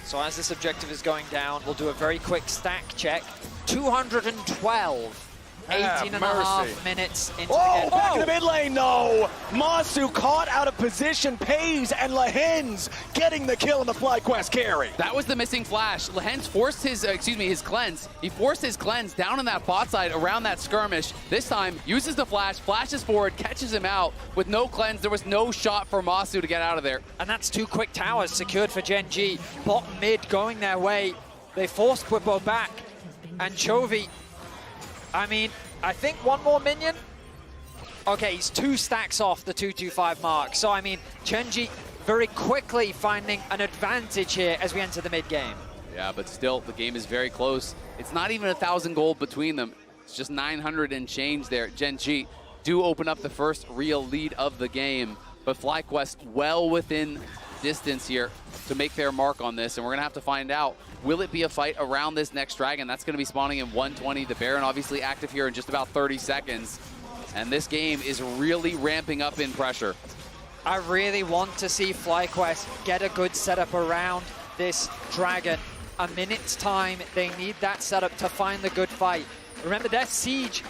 So as this objective is going down, we'll do a very quick stack check. 212. 18.5 minutes into the game. Back in the mid lane, though. Massu caught out of position. Peyz and Lehends getting the kill in the FlyQuest carry. That was the missing flash. Lehends forced his, his cleanse. He forced his cleanse down on that bot side around that skirmish. This time, uses the flash, flashes forward, catches him out with no cleanse. There was no shot for Massu to get out of there. And that's 2 quick towers secured for Gen.G. Bot mid going their way. They forced Bwipo back. And Chovy, I mean, I think 1 more minion. Okay, he's 2 stacks off the 225 mark. So, I mean, Gen.G very quickly finding an advantage here as we enter the mid game. Yeah, but still, the game is very close. It's not even 1,000 gold between them. It's just 900 and change there. Gen.G do open up the first real lead of the game, but FlyQuest well within distance here to make their mark on this, and we're gonna have to find out, will it be a fight around this next dragon? That's gonna be spawning in 120. The Baron obviously active here in just about 30 seconds, and this game is really ramping up in pressure. I really want to see FlyQuest get a good setup around this dragon. A minute's time, they need that setup to find the good fight. Remember, their siege,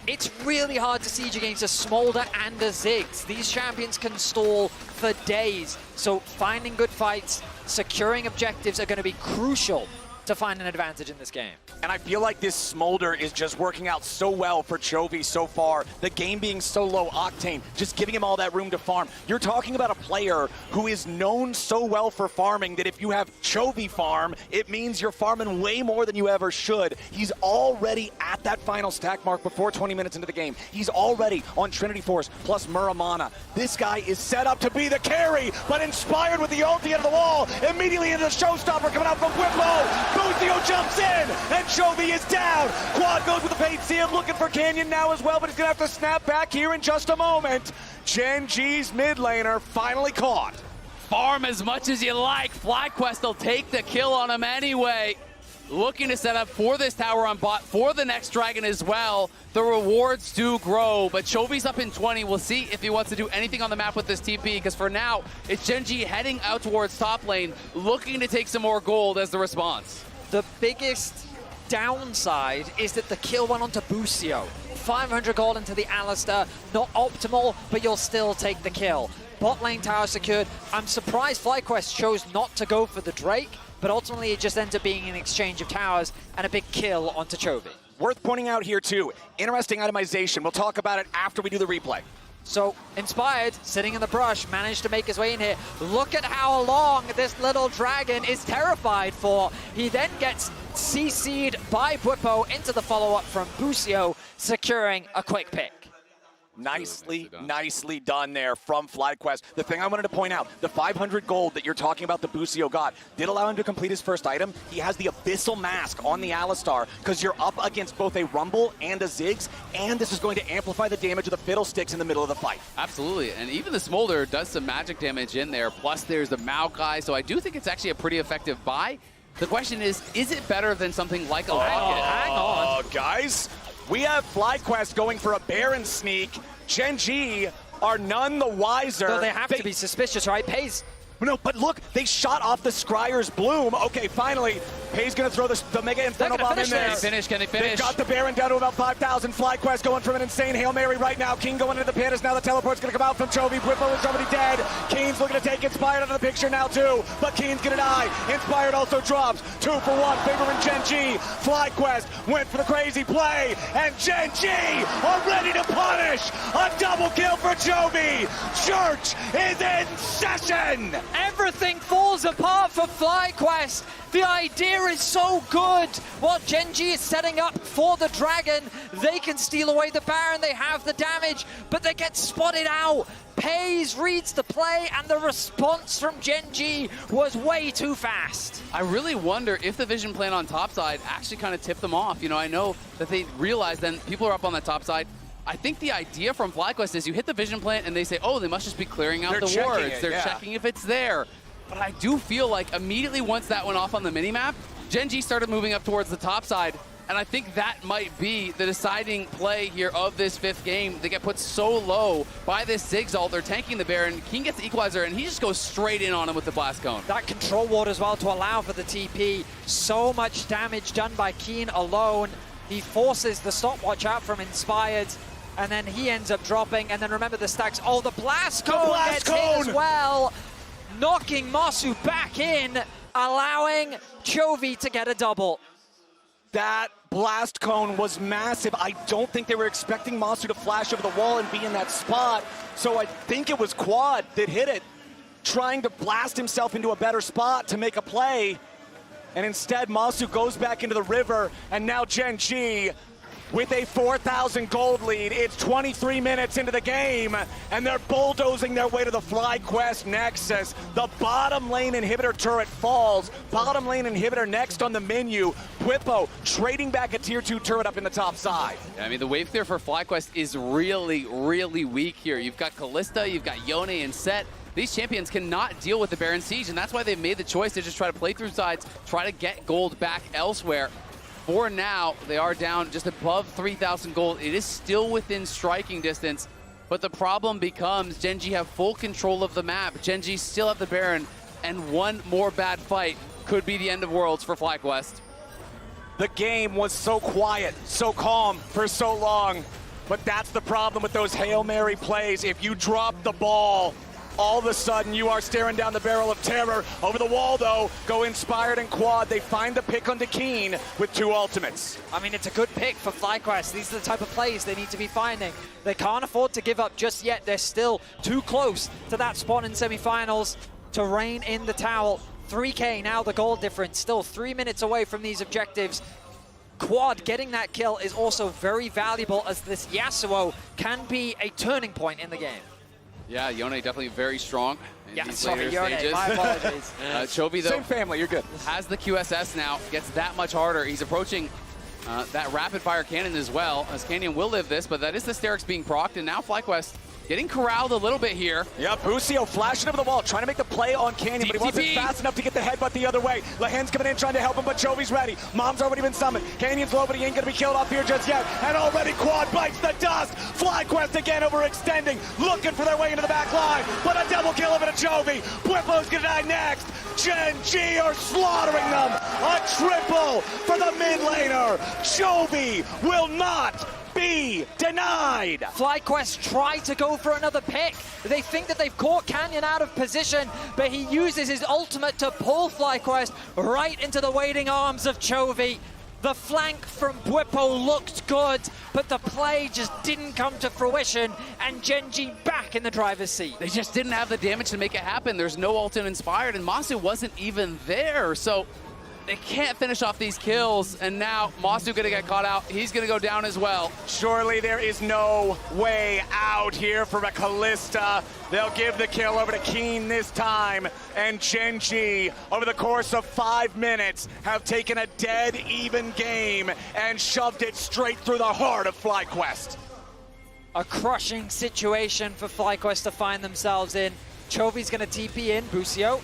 it's really hard to siege against a Smolder and a Ziggs. These champions can stall for days. So finding good fights, securing objectives are going to be crucial to find an advantage in this game. And I feel like this Smolder is just working out so well for Chovy so far. The game being so low octane, just giving him all that room to farm. You're talking about a player who is known so well for farming that if you have Chovy farm, it means you're farming way more than you ever should. He's already at that final stack mark before 20 minutes into the game. He's already on Trinity Force plus Muramana. This guy is set up to be the carry, but Inspired with the ulti out of the wall, immediately into the showstopper coming out from Bwipo. Busio jumps in, and Chovy is down. Quad goes with the Peyz seal, looking for Canyon now as well, but he's going to have to snap back here in just a moment. Gen.G's mid laner finally caught. Farm as much as you like. FlyQuest will take the kill on him anyway. Looking to set up for this tower on bot for the next dragon as well. The rewards do grow, but Chovy's up in 20. We'll see if he wants to do anything on the map with this TP, because for now, it's Gen.G heading out towards top lane, looking to take some more gold as the response. The biggest downside is that the kill went onto Busio. 500 gold into the Alistar, not optimal, but you'll still take the kill. Bot lane tower secured. I'm surprised FlyQuest chose not to go for the Drake, but ultimately it just ends up being an exchange of towers and a big kill onto Chovy. Worth pointing out here too, interesting itemization. We'll talk about it after we do the replay. So, Inspired, sitting in the brush, managed to make his way in here. Look at how long this little dragon is terrified for. He then gets CC'd by Bwipo into the follow-up from Busio, securing a quick pick. Nicely done there from FlyQuest. The thing I wanted to point out, the 500 gold that you're talking about the Busio got did allow him to complete his first item. He has the Abyssal Mask on the Alistar because you're up against both a Rumble and a Ziggs, and this is going to amplify the damage of the Fiddlesticks in the middle of the fight. Absolutely, and even the Smolder does some magic damage in there, plus there's the Maokai, so I do think it's actually a pretty effective buy. The question is it better than something like a Locket? Hang on, guys. We have FlyQuest going for a Baron sneak. Gen.G are none the wiser. So they have to be suspicious, right? Peyz. No, but look, they shot off the Scryer's Bloom. Okay, finally, Peyz gonna throw the Mega Inferno Bomb in there. Can they finish? They've got the Baron down to about 5,000. FlyQuest going from an insane Hail Mary right now. Kiin going into the pit as now the teleport's gonna come out from Chovy. Bwipo is already dead. Kiin's looking to take Inspired out of the picture now too, but Kiin's gonna die. Inspired also drops. 2 for 1, favoring Gen.G. FlyQuest went for the crazy play, and Gen.G are ready to punish. A double kill for Chovy. Church is in session. Everything falls apart for FlyQuest. The idea is so good. What Gen.G is setting up for the Dragon, they can steal away the Baron, they have the damage, but they get spotted out. Peyz reads the play, and the response from Gen.G was way too fast. I really wonder if the vision plan on top side actually kind of tipped them off. You know, I know that they realized then people are up on the top side. I think the idea from FlyQuest is you hit the vision plant and they say, oh, they must just be clearing out the wards. They're checking if it's there. But I do feel like immediately once that went off on the minimap, Gen.G started moving up towards the top side. And I think that might be the deciding play here of this 5th game. They get put so low by this Ziggs ult. They're tanking the Baron. Kiin gets the equalizer, and he just goes straight in on him with the blast cone. That control ward as well to allow for the TP. So much damage done by Kiin alone. He forces the stopwatch out from Inspired, and then he ends up dropping. And then remember the stacks. Oh, the blast cone gets hit as well, knocking Massu back in, allowing Chovy to get a double. That blast cone was massive. I don't think they were expecting Massu to flash over the wall and be in that spot. So I think it was Quad that hit it, trying to blast himself into a better spot to make a play. And instead, Massu goes back into the river, and now Gen.G with a 4,000 gold lead. It's 23 minutes into the game, and they're bulldozing their way to the FlyQuest Nexus. The bottom lane inhibitor turret falls. Bottom lane inhibitor next on the menu. Bwipo trading back a tier 2 turret up in the top side. Yeah, I mean, the wave clear for FlyQuest is really, really weak here. You've got Kalista, you've got Yone and Sett. These champions cannot deal with the Baron Siege, and that's why they've made the choice to just try to play through sides, try to get gold back elsewhere. For now, they are down just above 3,000 gold. It is still within striking distance, but the problem becomes Gen.G have full control of the map. Gen.G still have the Baron, and one more bad fight could be the end of Worlds for FlyQuest. The game was so quiet, so calm for so long, but that's the problem with those Hail Mary plays. If you drop the ball, all of a sudden you are staring down the barrel of terror. Over the wall though, go Inspired and Quad. They find the pick onto Kiin with 2 ultimates. I mean, it's a good pick for FlyQuest. These are the type of plays they need to be finding. They can't afford to give up just yet. They're still too close to that spot in semifinals to rein in the towel. 3K now the goal difference, still 3 minutes away from these objectives. Quad getting that kill is also very valuable, as this Yasuo can be a turning point in the game. Yeah, Yone definitely very strong in these sorry, later Yone, stages. my apologies. Chovy, though, Same family, you're good. has the QSS now, gets that much harder. He's approaching that rapid-fire cannon as well, as Canyon will live this, but that is the Sterix being procced, and now FlyQuest getting corralled a little bit here. Yeah, Busio flashing over the wall, trying to make the play on Canyon, but he wasn't fast enough to get the headbutt the other way. Lehends coming in, trying to help him, but Chovy's ready. Mom's already been summoned. Canyon's low, but he ain't gonna be killed off here just yet. And already Quad bites the dust. FlyQuest again overextending, looking for their way into the back line, but a double kill over to Chovy. Bwipo's gonna die next. Gen.G are slaughtering them. A triple for the mid laner. Chovy will not be denied. FlyQuest try to go for another pick. They think that they've caught Canyon out of position, but he uses his ultimate to pull FlyQuest right into the waiting arms of Chovy. The flank from Bwipo looked good, but the play just didn't come to fruition, and Gen.G back in the driver's seat. They just didn't have the damage to make it happen. There's no ult in Inspired, and Massu wasn't even there, so they can't finish off these kills, and now Massu gonna get caught out. He's gonna go down as well. Surely there is no way out here for a Kalista. They'll give the kill over to Kiin this time, and Gen.G, over the course of 5 minutes, have taken a dead even game and shoved it straight through the heart of FlyQuest. A crushing situation for FlyQuest to find themselves in. Chovy's gonna TP in, Busio.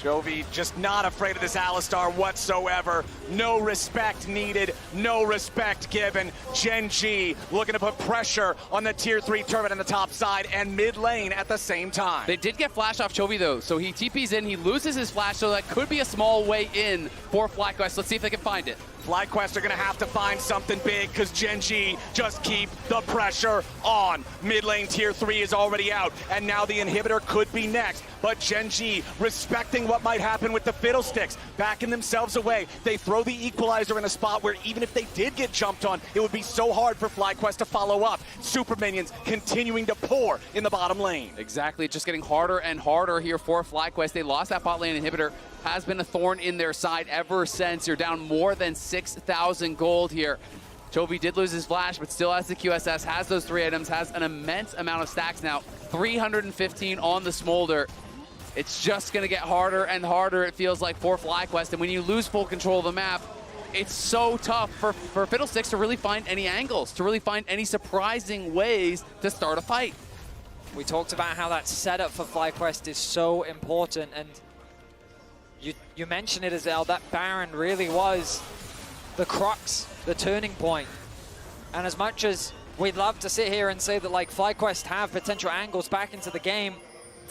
Chovy just not afraid of this Alistar whatsoever. No respect needed, no respect given. Gen.G looking to put pressure on the tier 3 turret on the top side and mid lane at the same time. They did get flash off Chovy though, so he TPs in, he loses his flash, so that could be a small way in for FlyQuest. Let's see if they can find it. FlyQuest are going to have to find something big because Gen.G just keep the pressure on. Mid lane tier 3 is already out, and now the inhibitor could be next. But Gen.G respecting what might happen with the Fiddlesticks, backing themselves away. They throw the equalizer in a spot where even if they did get jumped on, it would be so hard for FlyQuest to follow up. Super minions continuing to pour in the bottom lane. Exactly, just getting harder and harder here for FlyQuest. They lost that bot lane inhibitor. Has been a thorn in their side ever since. You're down more than 6,000 gold here. Chovy did lose his flash, but still has the QSS, has those 3 items, has an immense amount of stacks now. 315 on the Smolder. It's just going to get harder and harder, it feels like, for FlyQuest. And when you lose full control of the map, it's so tough for Fiddlesticks to really find any angles, to really find any surprising ways to start a fight. We talked about how that setup for FlyQuest is so important, and you mentioned it, Azelle, that Baron really was the crux, the turning point. And as much as we'd love to sit here and say that like FlyQuest have potential angles back into the game,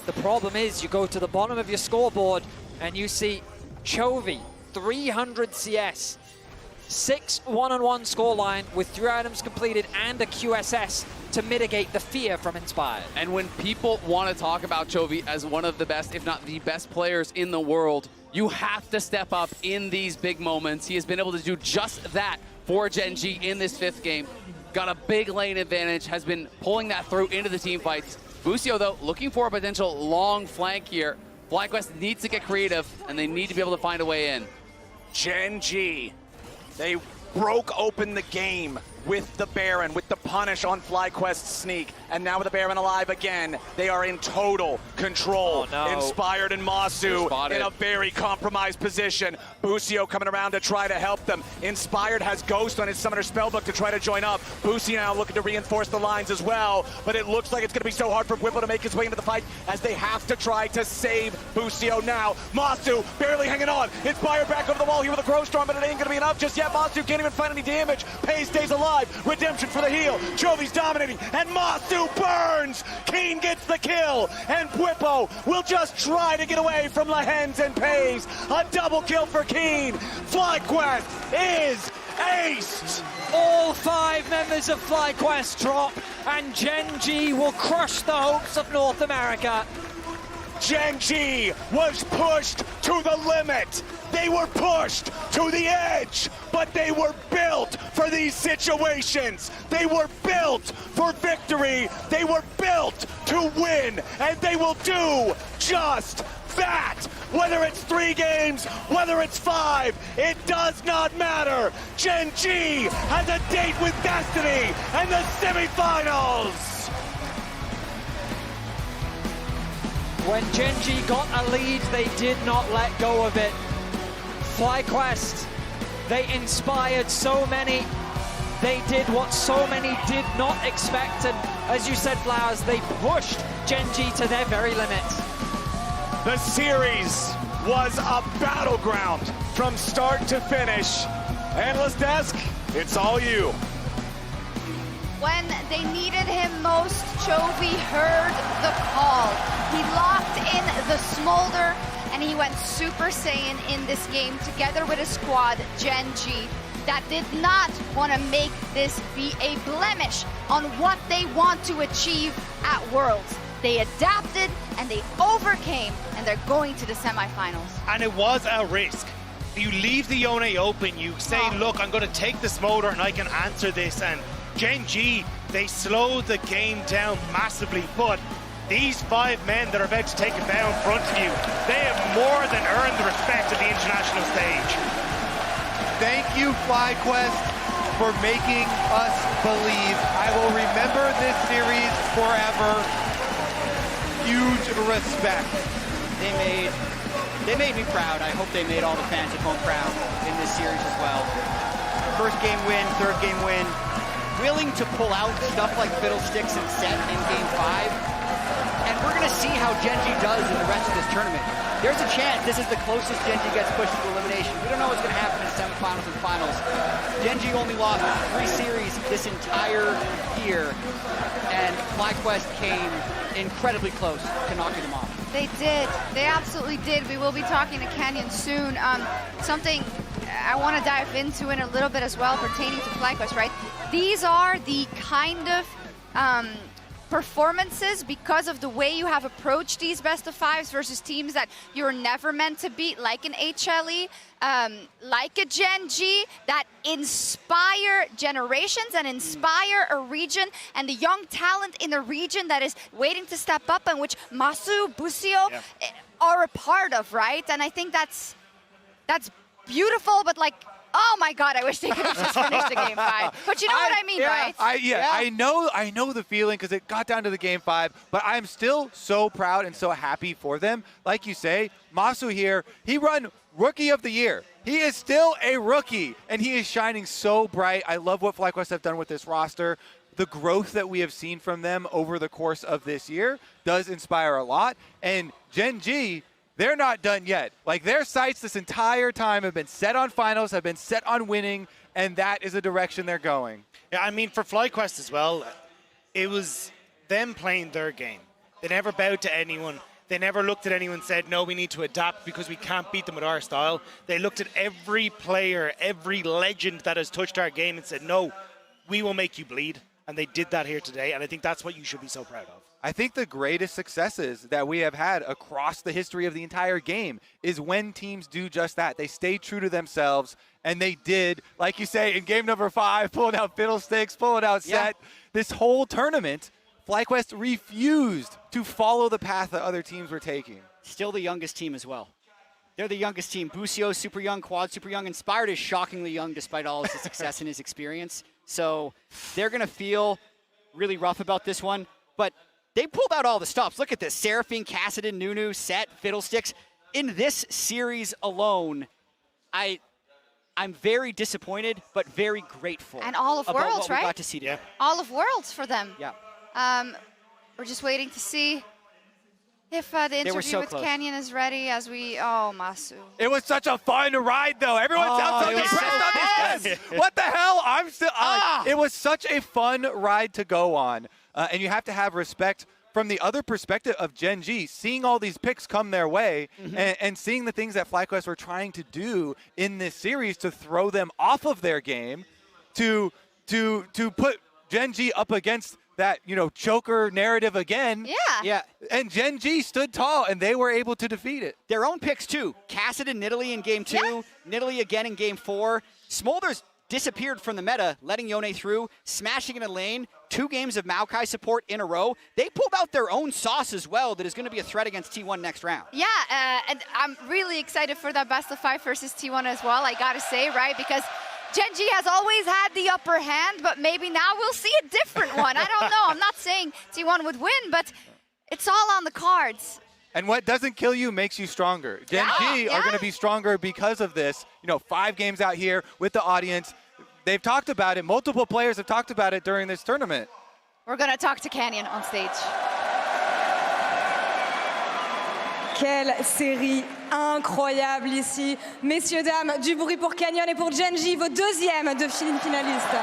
the problem is you go to the bottom of your scoreboard and you see Chovy, 300 CS, 6 one-on-one scoreline with 3 items completed and a QSS to mitigate the fear from Inspired. And when people want to talk about Chovy as one of the best, if not the best players in the world, you have to step up in these big moments. He has been able to do just that for Gen.G in this 5th game. Got a big lane advantage, has been pulling that through into the team fights. Busio, though, looking for a potential long flank here. FlyQuest needs to get creative, and they need to be able to find a way in. Gen.G, they broke open the game with the Baron, with the punish on FlyQuest's sneak, and now with the Baron alive again, they are in total control. Oh, no. Inspired and Massu in a very compromised position. Busio coming around to try to help them. Inspired has Ghost on his Summoner Spellbook to try to join up. Busio now looking to reinforce the lines as well, but it looks like it's going to be so hard for Bwipo to make his way into the fight as they have to try to save Busio now. Massu barely hanging on. Inspired back over the wall here with a Crow Storm, but it ain't going to be enough just yet. Massu can't even find any damage. Peyz stays alive. Redemption for the heal. Chovy's dominating, and Massu burns. Kiin gets the kill, and Bwipo will just try to get away from Lehends and Peyz. A double kill for Kiin. FlyQuest is aced. All 5 members of FlyQuest drop, and Gen.G will crush the hopes of North America. Gen.G was pushed to the limit. They were pushed to the edge, but they were built for these situations. They were built for victory. They were built to win, and they will do just that. Whether it's 3 games, whether it's 5, it does not matter. Gen.G has a date with destiny and the semifinals. When Gen.G got a lead, they did not let go of it. FlyQuest, they inspired so many. They did what so many did not expect, and as you said, Flowers, they pushed Gen.G to their very limits. The series was a battleground from start to finish. Analyst Desk, it's all you. When they needed him most, Chovy heard the call. He locked in the Smolder, and he went Super Saiyan in this game together with his squad, Gen.G, that did not want to make this be a blemish on what they want to achieve at Worlds. They adapted, and they overcame, and they're going to the semifinals. And it was a risk. You leave the Yone open, you say, look, I'm going to take the Smolder and I can answer this, and Gen.G, they slowed the game down massively, but these 5 men that are about to take it down in front of you, they have more than earned the respect of the international stage. Thank you, FlyQuest, for making us believe. I will remember this series forever. Huge respect. They made me proud. I hope they made all the fans at home proud in this series as well. 1st game win, 3rd game win. Willing to pull out stuff like Fiddlesticks and Sett in Game 5. And we're going to see how Gen.G does in the rest of this tournament. There's a chance this is the closest Gen.G gets pushed to elimination. We don't know what's going to happen in semifinals and finals. Gen.G only lost 3 series this entire year, and FlyQuest came incredibly close to knocking them off. They did. They absolutely did. We will be talking to Canyon soon. Something I want to dive into in a little bit as well pertaining to FlyQuest, right? These are the kind of performances because of the way you have approached these best of 5s versus teams that you're never meant to beat, like an HLE, like a Gen.G, that inspire generations and inspire a region and the young talent in the region that is waiting to step up, and which Massu, Busio are a part of, right? And I think that's beautiful, but like Oh my God, I wish they could have just finished the game 5. But you know what I mean, right? I know the feeling because it got down to the game 5, but I'm still so proud and so happy for them. Like you say, Massu here, he run Rookie of the Year. He is still a rookie, and he is shining so bright. I love what FlyQuest have done with this roster. The growth that we have seen from them over the course of this year does inspire a lot. And Gen.G, they're not done yet. Like, their sights this entire time have been set on finals, have been set on winning, and that is the direction they're going. Yeah, I mean, for FlyQuest as well, it was them playing their game. They never bowed to anyone. They never looked at anyone and said, no, we need to adapt because we can't beat them with our style. They looked at every player, every legend that has touched our game and said, no, we will make you bleed. And they did that here today, and I think that's what you should be so proud of. I think the greatest successes that we have had across the history of the entire game is when teams do just that. They stay true to themselves, and they did, like you say, in game number 5, pulling out Fiddlesticks, pulling out Sett. This whole tournament, FlyQuest refused to follow the path that other teams were taking. Still the youngest team as well. They're the youngest team. Busio, super young. Quad, super young. Inspired is shockingly young despite all of his success and his experience. So they're going to feel really rough about this one. But they pulled out all the stops. Look at this. Seraphine, Kassadin, Nunu, Sett, Fiddlesticks. In this series alone, I'm very disappointed, but very grateful. And all of about Worlds, what right? we got to see today. All of Worlds for them. Yeah. We're just waiting to see if the interview so with close. Canyon is ready as we... Oh, Massu. It was such a fun ride, though. Everyone sounds so depressed on this. What the hell? I'm still... It was such a fun ride to go on. And you have to have respect from the other perspective of Gen.G, seeing all these picks come their way and seeing the things that FlyQuest were trying to do in this series to throw them off of their game, to put Gen.G up against that, choker narrative again. Yeah. And Gen.G stood tall, and they were able to defeat it. Their own picks, too. Kassadin, Nidalee in game 2. Nidalee again in game 4. Smolder's disappeared from the meta, letting Yone through, smashing in a lane. 2 games of Maokai support in a row. They pulled out their own sauce as well that is going to be a threat against T1 next round. Yeah, and I'm really excited for that best of 5 versus T1 as well, I gotta say, right? Because Gen.G has always had the upper hand, but maybe now we'll see a different one. I don't know. I'm not saying T1 would win, but it's all on the cards. And what doesn't kill you makes you stronger. Gen.G are going to be stronger because of this. 5 games out here with the audience. They've talked about it. Multiple players have talked about it during this tournament. We're going to talk to Canyon on stage. Quelle série incroyable ici. Messieurs, dames, du bruit pour Canyon et pour Gen.G, vos deuxièmes de finalistes.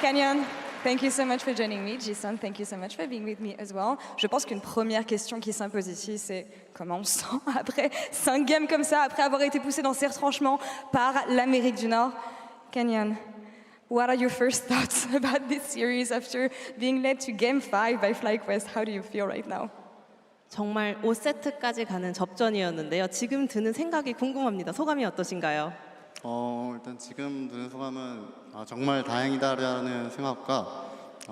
Canyon, thank you so much for joining me. Jason, thank you so much for being with me as well. Je pense qu'une première question qui s'impose ici, c'est comment on se sent après 5 games comme ça, après avoir été poussé dans ces retranchements par l'Amérique du Nord. Canyon, what are your first thoughts about this series after being led to Game 5 by FlyQuest? How do you feel right now? 정말 5세트까지 가는 접전이었는데요. 지금 드는 생각이 궁금합니다. 소감이 어떠신가요? 일단 지금 드는 소감은 정말 다행이다라는 생각과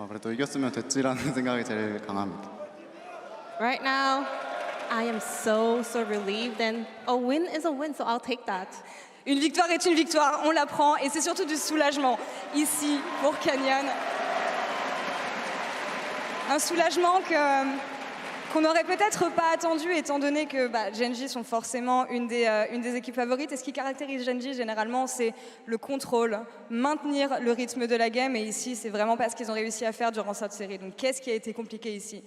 그래도 이겼으면 됐지라는 생각이 제일 강합니다. Right now, I am so relieved and a win is a win, so I'll take that. Une victoire est une victoire, on la prend et c'est surtout du soulagement ici pour Canyon. Un soulagement qu'on n'aurait peut-être pas attendu étant donné que Gen.G sont forcément une des équipes favorites et ce qui caractérise Gen.G généralement c'est le contrôle, maintenir le rythme de la game et ici c'est vraiment pas ce qu'ils ont réussi à faire durant cette série. Donc qu'est-ce qui a été compliqué ici?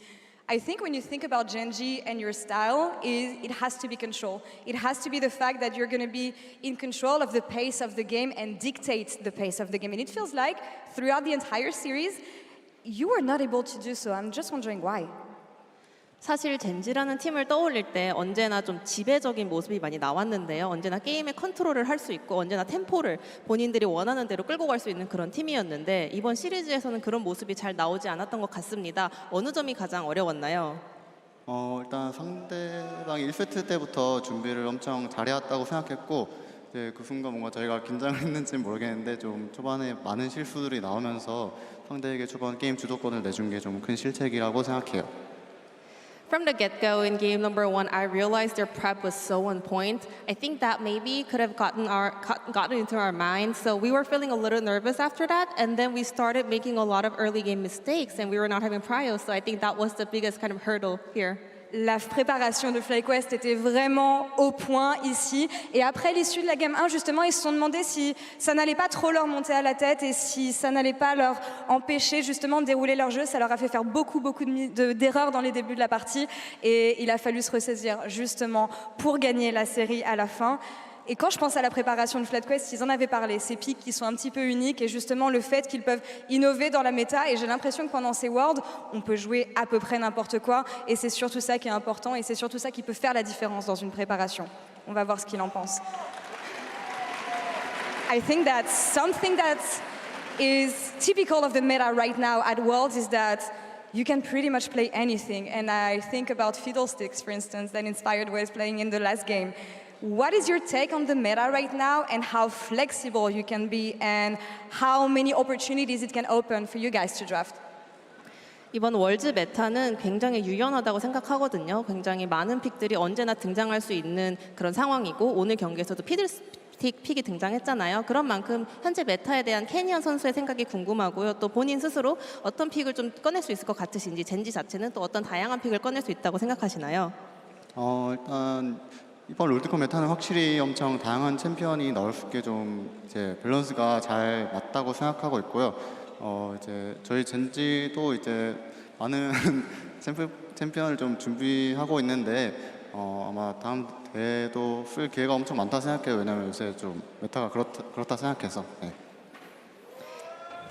I think when you think about Gen.G and your style, it has to be control. It has to be the fact that you're going to be in control of the pace of the game and dictate the pace of the game. And it feels like throughout the entire series, you were not able to do so. I'm just wondering why. 사실 젠지라는 팀을 떠올릴 때 언제나 좀 지배적인 모습이 많이 나왔는데요. 언제나 게임의 컨트롤을 할 수 있고 언제나 템포를 본인들이 원하는 대로 끌고 갈 수 있는 그런 팀이었는데 이번 시리즈에서는 그런 모습이 잘 나오지 않았던 것 같습니다. 어느 점이 가장 어려웠나요? 일단 상대방이 1세트 때부터 준비를 엄청 잘해왔다고 생각했고 그 순간 뭔가 저희가 긴장을 했는지는 모르겠는데 좀 초반에 많은 실수들이 나오면서 상대에게 초반 게임 주도권을 내준 게 좀 큰 실책이라고 생각해요. From the get-go in game number 1, I realized their prep was so on point. I think that maybe could have gotten into our minds. So we were feeling a little nervous after that, and then we started making a lot of early game mistakes, and we were not having prio. So I think that was the biggest kind of hurdle here. La préparation de FlyQuest était vraiment au point ici. Et après l'issue de la game 1, justement, ils se sont demandé si ça n'allait pas trop leur monter à la tête et si ça n'allait pas leur empêcher justement de dérouler leur jeu. Ça leur a fait faire beaucoup d'erreurs dans les débuts de la partie. Et il a fallu se ressaisir justement pour gagner la série à la fin. Et quand je pense à la préparation de FlyQuest, ils en avaient parlé, ces pics qui sont un petit peu uniques et justement le fait qu'ils peuvent innover dans la méta. Et j'ai l'impression que pendant ces Worlds, on peut jouer à peu près n'importe quoi. Et c'est surtout ça qui est important et c'est surtout ça qui peut faire la différence dans une préparation. On va voir ce qu'il en pense. I think that something that is typical of the meta right now at Worlds is that you can pretty much play anything. And I think about Fiddlesticks, for instance, that Inspired was playing in the last game. What is your take on the meta right now and how flexible you can be and how many opportunities it can open for you guys to draft? 이번 월즈 메타는 굉장히 유연하다고 생각하거든요. 굉장히 많은 픽들이 언제나 등장할 수 있는 그런 상황이고 오늘 경기에서도 피들스틱 픽이 등장했잖아요. 그런 만큼 현재 메타에 대한 캐니언 선수의 생각이 궁금하고요. 또 본인 스스로 어떤 픽을 좀 꺼낼 수 있을 것 같으신지 젠지 자체는 또 어떤 다양한 픽을 꺼낼 수 있다고 생각하시나요? 일단 이번 롤드컵 메타는 확실히 엄청 다양한 챔피언이 나올 수 있게 좀 이제 밸런스가 잘 맞다고 생각하고 있고요. 이제 저희 젠지도 이제 많은 챔피언을 좀 준비하고 있는데 아마 다음 대회도 쓸 기회가 엄청 많다 생각해요. 왜냐면 요새 좀 메타가 그렇다 생각해서. 네.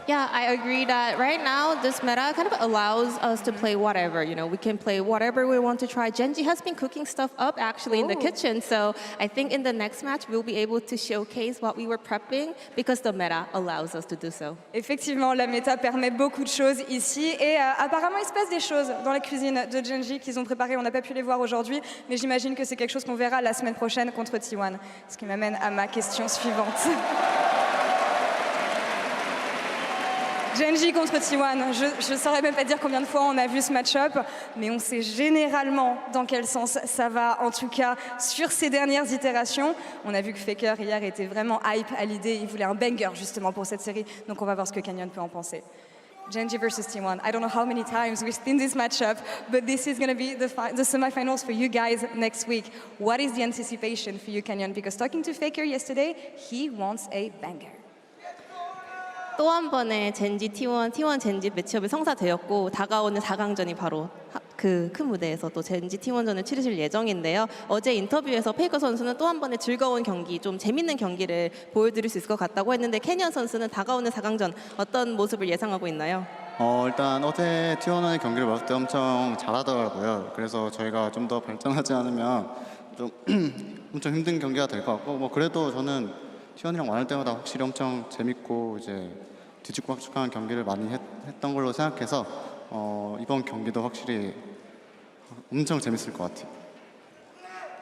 Yeah, I agree that right now this meta kind of allows us to play whatever. You know, we can play whatever we want to try. Gen.G has been cooking stuff up actually in the kitchen, so I think in the next match we'll be able to showcase what we were prepping because the meta allows us to do so. Effectivement, la méta permet beaucoup de choses ici et apparemment il se passe des choses dans la cuisine de Gen.G qu'ils ont préparées. On n'a pas pu les voir aujourd'hui, mais j'imagine que c'est quelque chose qu'on verra la semaine prochaine contre T1. Ce qui m'amène à ma question suivante. Gen.G contre T1, je ne saurais même pas dire combien de fois on a vu ce match-up, mais on sait généralement dans quel sens ça va, en tout cas sur ces dernières itérations. On a vu que Faker hier était vraiment hype à l'idée, il voulait un banger justement pour cette série, donc on va voir ce que Canyon peut en penser. Gen.G versus T1, I don't know how many times we've seen this matchup, but this is going to be the semifinals for you guys next week. What is the anticipation for you, Canyon? Because talking to Faker yesterday, he wants a banger. 또 한 번의 젠지 T1 젠지 매치업이 성사되었고 다가오는 4강전이 바로 그 큰 무대에서 또 젠지 T1전을 치르실 예정인데요. 어제 인터뷰에서 페이커 선수는 또 한 번의 즐거운 경기, 좀 재밌는 경기를 보여드릴 수 있을 것 같다고 했는데 캐니언 선수는 다가오는 4강전 어떤 모습을 예상하고 있나요? 일단 어제 T1의 경기를 봤을 때 엄청 잘하더라고요. 그래서 저희가 좀 더 발전하지 않으면 좀 엄청 힘든 경기가 될 것 같고 뭐 그래도 저는 T1이랑玩할 때마다 확실히 엄청 재밌고 이제 뒤죽고 박죽하는 경기를 많이 했던 걸로 생각해서 이번 경기도 확실히 엄청 재밌을 것 같아요.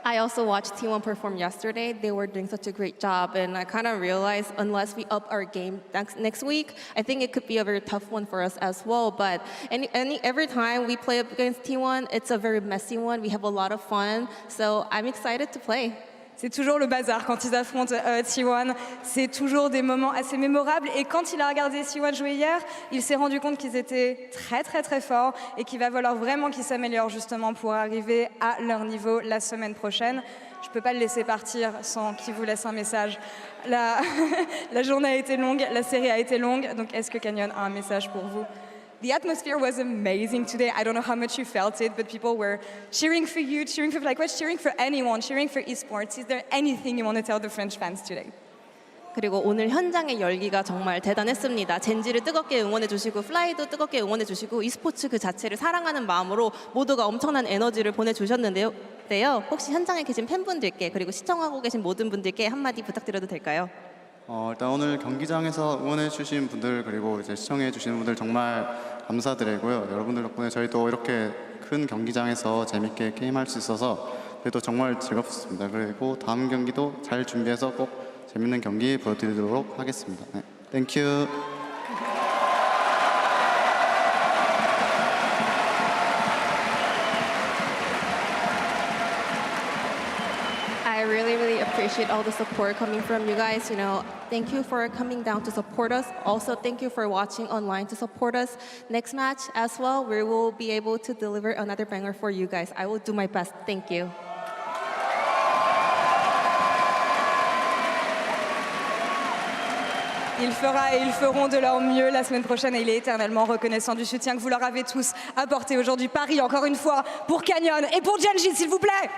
I also watched T1 perform yesterday. They were doing such a great job, and I kind of realized unless we up our game next week, I think it could be a very tough one for us as well. But every time we play up against T1, it's a very messy one. We have a lot of fun, so I'm excited to play. C'est toujours le bazar quand ils affrontent T1, c'est toujours des moments assez mémorables et quand il a regardé T1 jouer hier, il s'est rendu compte qu'ils étaient très forts et qu'il va falloir vraiment qu'ils s'améliorent justement pour arriver à leur niveau la semaine prochaine. Je ne peux pas le laisser partir sans qu'il vous laisse un message. La journée a été longue, la série a été longue, donc est-ce que Canyon a un message pour vous? The atmosphere was amazing today. I don't know how much you felt it, but people were cheering for you, cheering for FLYQUEST, cheering for anyone, cheering for esports. Is there anything you want to tell the French fans today? 그리고 오늘 현장의 열기가 정말 대단했습니다. 젠지를 뜨겁게 응원해주시고 플라이도 뜨겁게 응원해주시고 e스포츠 그 자체를 사랑하는 마음으로 모두가 엄청난 에너지를 보내주셨는데요. 혹시 현장에 계신 팬분들께 그리고 시청하고 계신 모든 분들께 한마디 부탁드려도 될까요? 일단 오늘 경기장에서 응원해주신 분들 그리고 이제 시청해주시는 분들 정말 감사드리고요. 여러분들 덕분에 저희도 이렇게 큰 경기장에서 재밌게 게임할 수 있어서 저희도 정말 즐겁습니다. 그리고 다음 경기도 잘 준비해서 꼭 재밌는 경기 보여드리도록 하겠습니다. 네. 땡큐. appreciate all the support coming from you guys. You know, thank you for coming down to support us. Also, thank you for watching online to support us. Next match as well, we will be able to deliver another banger for you guys. I will do my best. Thank you. Il fera et ils feront de leur mieux la semaine prochaine et il est éternellement reconnaissant du soutien que vous leur avez tous apporté aujourd'hui. Paris, encore une fois, pour Canyon et pour Gen.G, s'il vous plaît.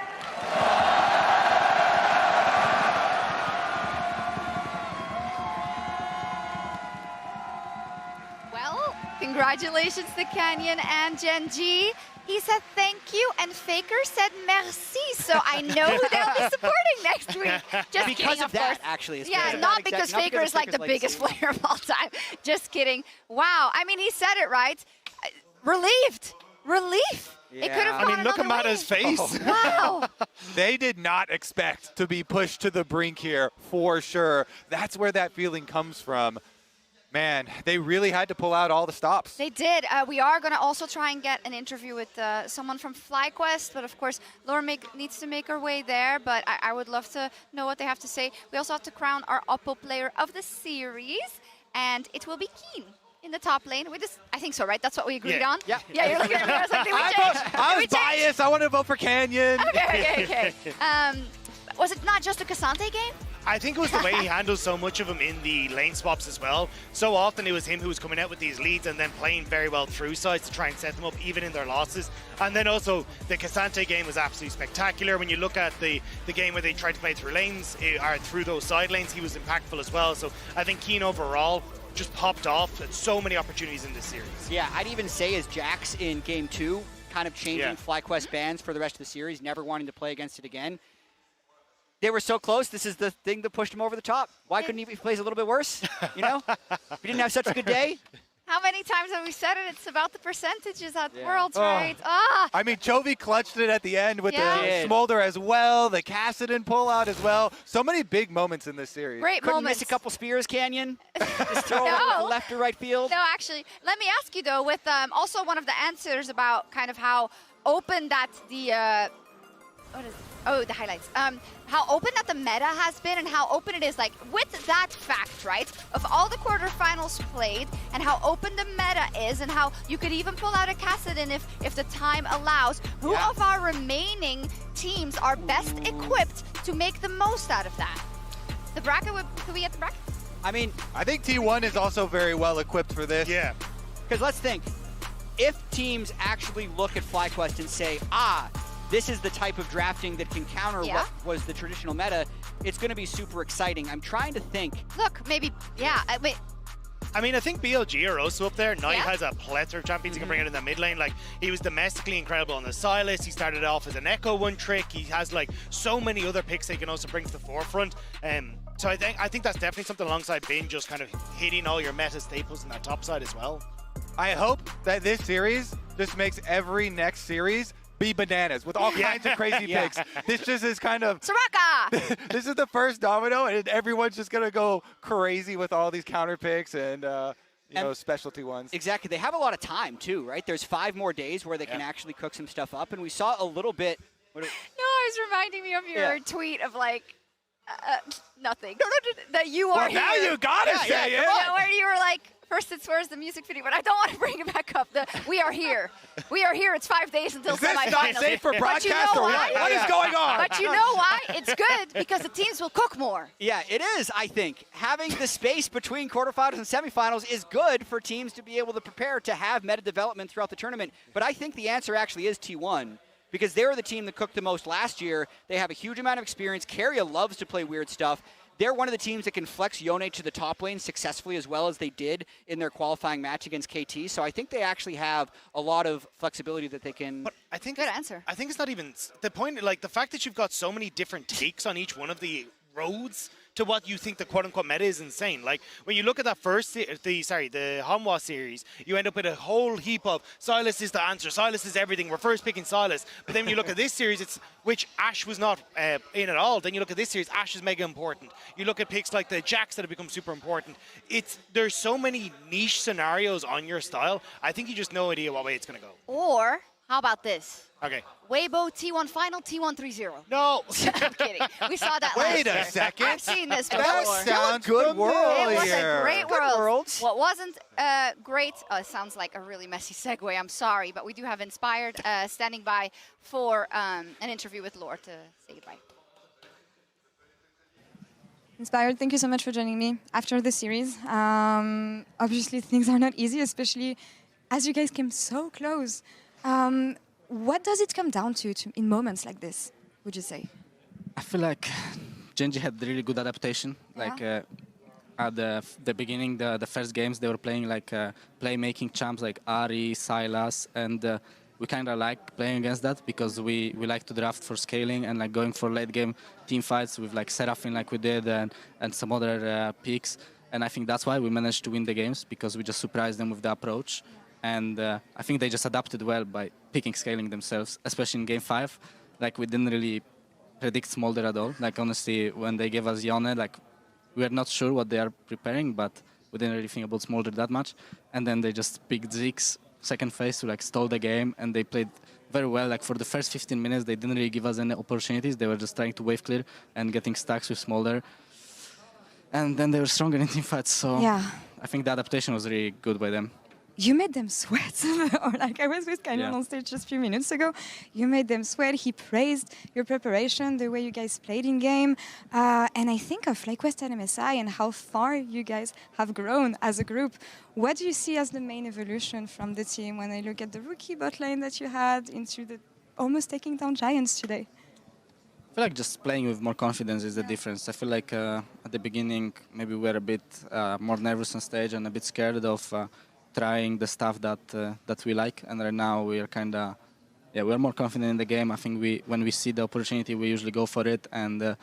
Well, congratulations to Canyon and Gen.G. He said thank you, and Faker said merci, so I know who they'll be supporting next week. Just because kidding, of that, actually. Yeah, not because Faker is like the biggest player of all time. Just kidding. Wow, I mean, he said it right. Relieved. Relief. It could have gone look at another way. Mada's face. Wow. They did not expect to be pushed to the brink here, for sure. That's where that feeling comes from. Man, they really had to pull out all the stops. They did. We are going to also try and get an interview with someone from FlyQuest, but of course, Laura needs to make her way there, but I would love to know what they have to say. We also have to crown our Oppo player of the series, and it will be Kiin in the top lane. I think so, right? That's what we agreed on? Yeah. Yeah, you're looking at me. I was like, did we change? I was biased. I wanted to vote for Canyon. Okay. Was it not just a K'Sante game? I think it was the way he handled so much of them in the lane swaps as well. So often it was him who was coming out with these leads and then playing very well through sides to try and set them up even in their losses. And then also the K'Sante game was absolutely spectacular. When you look at the game where they tried to play through lanes or through those side lanes, he was impactful as well. So I think Kiin overall just popped off at so many opportunities in this series. Yeah, I'd even say as Jax in game 2, kind of changing FlyQuest bans for the rest of the series, never wanting to play against it again. They were so close. This is the thing that pushed him over the top. Why couldn't he play a little bit worse? You know? If he didn't have such a good day. How many times have we said it? It's about the percentages at Worlds, right? I mean, Chovy clutched it at the end with the Smolder as well, the Kassadin pullout as well. So many big moments in this series. Great Couldn't moments. miss a couple spears, Canyon. Just throw it left or right field. No, actually, let me ask you though, with also one of the answers about kind of how open that the what is it? Oh, the highlights. How open that the meta has been and how open it is, like, with that fact, right, of all the quarterfinals played and how open the meta is and how you could even pull out a Kassadin if the time allows. Who of our remaining teams are best equipped to make the most out of that? The bracket, could we get the bracket? I mean, I think T1 is also very well equipped for this. Yeah. Because let's think, if teams actually look at FlyQuest and say, this is the type of drafting that can counter what was the traditional meta, it's going to be super exciting. I'm trying to think. Look, maybe, wait. I mean, I think BLG are also up there. Knight has a plethora of champions he can bring out in the mid lane. Like, he was domestically incredible on the Sylas. He started off as an Echo one trick. He has, like, so many other picks they can also bring to the forefront. So I think that's definitely something alongside Bin, just kind of hitting all your meta staples in that top side as well. I hope that this series just makes every next series be bananas with all kinds of crazy picks. This just is kind of Soraka! This is the first domino, and everyone's just gonna go crazy with all these counter picks and you know, specialty ones. Exactly. They have a lot of time too, right? There's 5 more days where they can actually cook some stuff up, and we saw a little bit. No, it was reminding me of your tweet of like nothing. That you are here. Now you gotta say it. Yeah, where you were like, first it's where's the music video, but I don't want to bring it back up. We are here. We are here. It's 5 days until semifinals. Is this not safe for broadcast or what? What is going on? But you know why? It's good because the teams will cook more. Yeah, it is, I think. Having the space between quarterfinals and semifinals is good for teams to be able to prepare to have meta development throughout the tournament. But I think the answer actually is T1. Because they were the team that cooked the most last year. They have a huge amount of experience. Keria loves to play weird stuff. They're one of the teams that can flex Yone to the top lane successfully as well as they did in their qualifying match against KT. So I think they actually have a lot of flexibility that they can... But I think good answer. I think it's not even the point, like the fact that you've got so many different takes on each one of the roads to what you think the quote-unquote meta is insane. Like, when you look at that first, the Hanwha series, you end up with a whole heap of Sylas is the answer, Sylas is everything, we're first picking Sylas. But then when you look at this series, which Ashe was not in at all. Then you look at this series, Ashe is mega important. You look at picks like the Jax that have become super important. There's so many niche scenarios on your style. I think you just no idea what way it's going to go. Or How about this? Okay. Weibo T1 final, T1 3-0. No. I'm kidding. We saw that Wait last a year. second. I've seen this before. That sounds good world. It was familiar. a great Good world. world. What wasn't great, it sounds like a really messy segue, I'm sorry, but we do have Inspired standing by for an interview with Lore to say goodbye. Inspired, thank you so much for joining me after the series. Obviously, things are not easy, especially as you guys came so close. What does it come down to in moments like this, would you say? I feel like Gen.G had really good adaptation. Yeah. Like at the beginning, the first games, they were playing like playmaking champs like Ari, Silas, and we kind of like playing against that because we like to draft for scaling and like going for late game team fights with like Seraphine like we did and some other picks. And I think that's why we managed to win the games, because we just surprised them with the approach. And I think they just adapted well by picking scaling themselves, especially in game 5. Like we didn't really predict Smolder at all. Like honestly, when they gave us Yone, like we are not sure what they are preparing, but we didn't really think about Smolder that much. And then they just picked Ziggs second phase to like stall the game, and they played very well. Like for the first 15 minutes, they didn't really give us any opportunities. They were just trying to wave clear and getting stacks with Smolder. And then they were stronger in team fights, so Yeah. I think the adaptation was really good by them. You made them sweat. Or like I was with Skarner on stage just a few minutes ago. You made them sweat. He praised your preparation, the way you guys played in game. And I think of FLYQUEST and MSI and how far you guys have grown as a group. What do you see as the main evolution from the team when I look at the rookie bot lane that you had into the almost taking down Giants today? I feel like just playing with more confidence is the difference. I feel like at the beginning, maybe we were a bit more nervous on stage and a bit scared of trying the stuff that we like, and right now we are kind of, we're more confident in the game. I think when we see the opportunity, we usually go for it and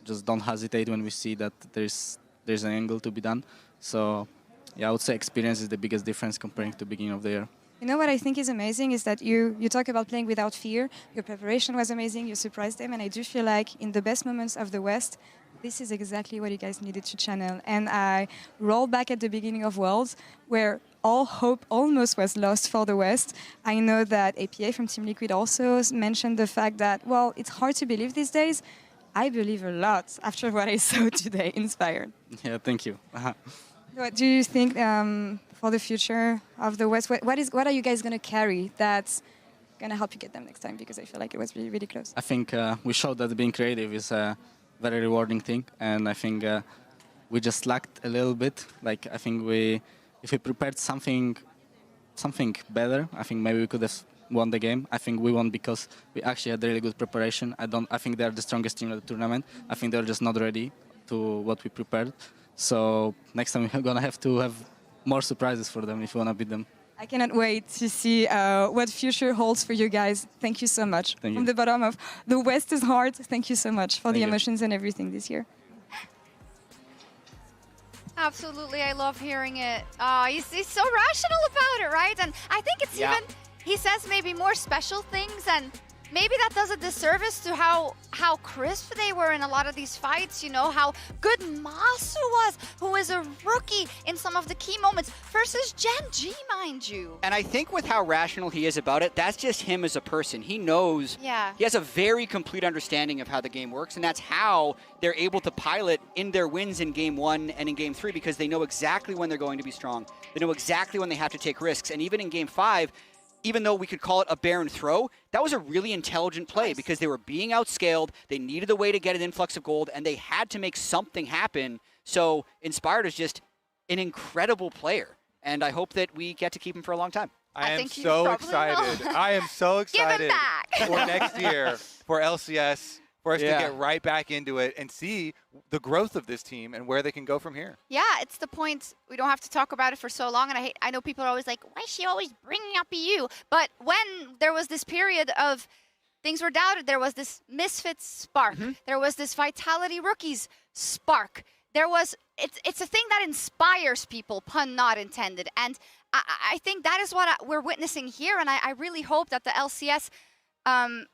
just don't hesitate when we see that there's an angle to be done. So yeah, I would say experience is the biggest difference comparing to the beginning of the year. You know what I think is amazing is that you talk about playing without fear. Your preparation was amazing. You surprised them, and I do feel like in the best moments of the West, this is exactly what you guys needed to channel. And I roll back at the beginning of Worlds, where all hope almost was lost for the West. I know that APA from Team Liquid also mentioned the fact that, well, it's hard to believe these days. I believe a lot after what I saw today, Inspired. Yeah, thank you. What do you think for the future of the West? What are you guys going to carry that's going to help you get them next time? Because I feel like it was really, really close. I think we showed that being creative is a very rewarding thing, and I think we just lacked a little bit. Like I think if we prepared something better, I think maybe we could have won the game. I think we won because we actually had really good preparation. I think they're the strongest team of the tournament. I think they're just not ready to what we prepared. So next time we're gonna have to have more surprises for them if you wanna beat them. I cannot wait to see what future holds for you guys. Thank you so much. Thank you. From the bottom of the West's heart, thank you so much for the emotions and everything this year. Absolutely, I love hearing it. He's so rational about it, right? And I think it's even, he says maybe more special things, and maybe that does a disservice to how crisp they were in a lot of these fights, you know, how good Massu was, who is a rookie in some of the key moments, versus Gen.G, mind you. And I think with how rational he is about it, that's just him as a person. He knows, he has a very complete understanding of how the game works, and that's how they're able to pilot in their wins in Game 1 and in Game 3, because they know exactly when they're going to be strong. They know exactly when they have to take risks, and even in Game 5, even though we could call it a barren throw, that was a really intelligent play because they were being outscaled, they needed a way to get an influx of gold, and they had to make something happen. So Inspired is just an incredible player, and I hope that we get to keep him for a long time. I am so excited. I am so excited for next year, for LCS, for us to get right back into it and see the growth of this team and where they can go from here. Yeah, it's the point. We don't have to talk about it for so long, and I know people are always like, why is she always bringing up EU? But when there was this period of things were doubted, there was this Misfits spark. There was this Vitality Rookies spark. There was, it's a thing that inspires people, pun not intended. And I think that is what we're witnessing here, and I really hope that the LCS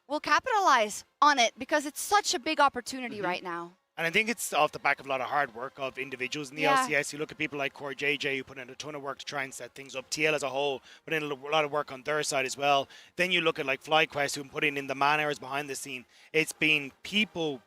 will capitalize on it, because it's such a big opportunity right now. And I think it's off the back of a lot of hard work of individuals in the LCS. You look at people like Core JJ, who put in a ton of work to try and set things up. TL as a whole put in a lot of work on their side as well. Then you look at like FlyQuest, who put in the man hours behind the scene. It's been people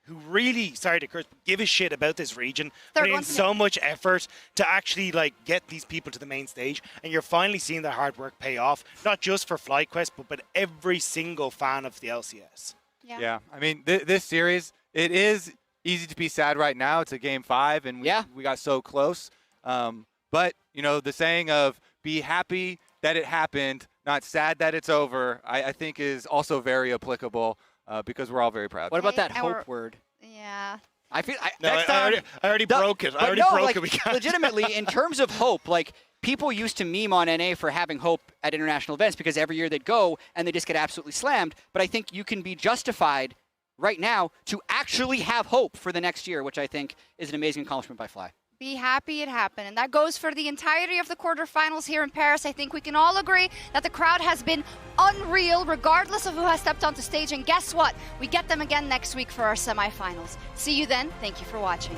who really, sorry to curse, give a shit about this region, putting in so much effort to actually like get these people to the main stage. And you're finally seeing that hard work pay off, not just for FlyQuest, but every single fan of the LCS. Yeah, I mean, this series, it is easy to be sad right now. It's a game 5, and we got so close. But, you know, the saying of be happy that it happened, not sad that it's over, I think is also very applicable because we're all very proud. What about that hope word? Yeah. I feel I already broke it. I already broke it. We can't. Legitimately, in terms of hope, like people used to meme on NA for having hope at international events because every year they'd go and they just get absolutely slammed. But I think you can be justified right now to actually have hope for the next year, which I think is an amazing accomplishment by Fly. Be happy it happened. And that goes for the entirety of the quarterfinals here in Paris. I think we can all agree that the crowd has been unreal, regardless of who has stepped onto stage. And guess what? We get them again next week for our semifinals. See you then. Thank you for watching.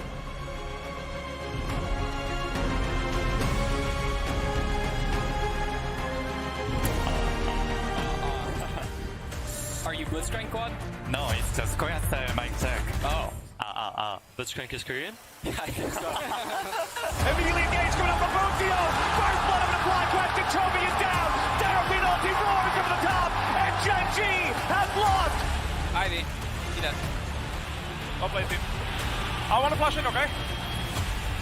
Are you Blitzcrank Quad? No, it's just Korean style mic check. Oh. Blitzcrank is Korean? Yeah, I think so. Immediately engaged, coming up from Busio. First blood of the FLYQUEST, and Chovy is down. Therapy ulti roars over the top, and Gen.G has lost. Ivy, he does. I'll play team. I want to flash in, okay?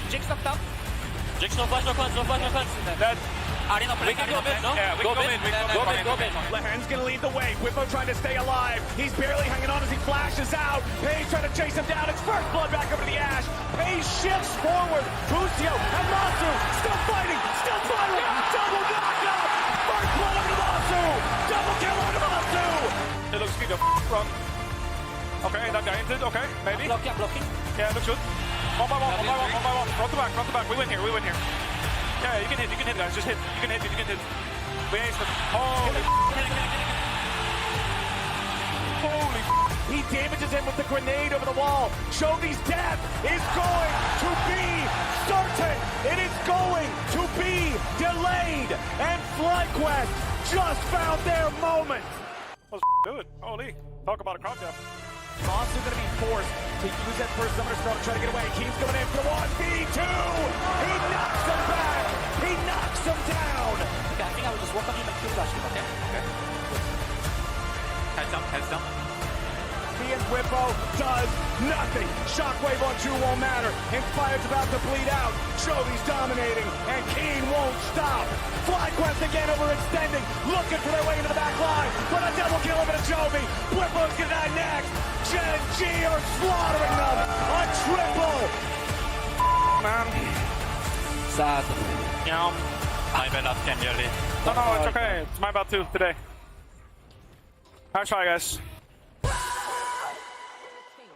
Ziggs knocked up. Ziggs no flash, no cleanse, no flash, no cleanse. Dead. Arena play, Arena play, no? Yeah, we can go mid. Lehends gonna lead the way. Bwipo trying to stay alive. He's barely hanging on as he flashes out. Peyz trying to chase him down. It's first blood back over the Ash. Peyz shifts forward. Busio and Massu still fighting. Double knockout. First blood over to Massu. Double kill over to Massu. It looks good. Run. Okay, that guy entered. Okay, maybe. I'm blocking. Yeah, looks good. One by one. Front to back. We win here. Yeah, you can hit, guys. Just hit. You can hit. We aced them. Holy he damages him with the grenade over the wall. Chovy's death is going to be certain. It is going to be delayed. And FlyQuest just found their moment. Let's do it. Holy. Talk about a crop jump. Massu going to be forced to use that first summoner spell to try to get away. Kiin's coming in for 1v2. He knocks him back. He knocks him down. Okay, I think I will just walk on him and Q-flash him, okay? Heads down. Bwipo does nothing. Shockwave on 2 won't matter. Inspired's about to bleed out. Chovy's dominating, and Kiin won't stop. FlyQuest again overextending, looking for their way into the back line, but a double kill over to Chovy. Bwipo's gonna die next. Gen.G are slaughtering them. A triple. Man. Sad. My bad last game, really. No, it's okay. It's my bad too today. Nice try, guys.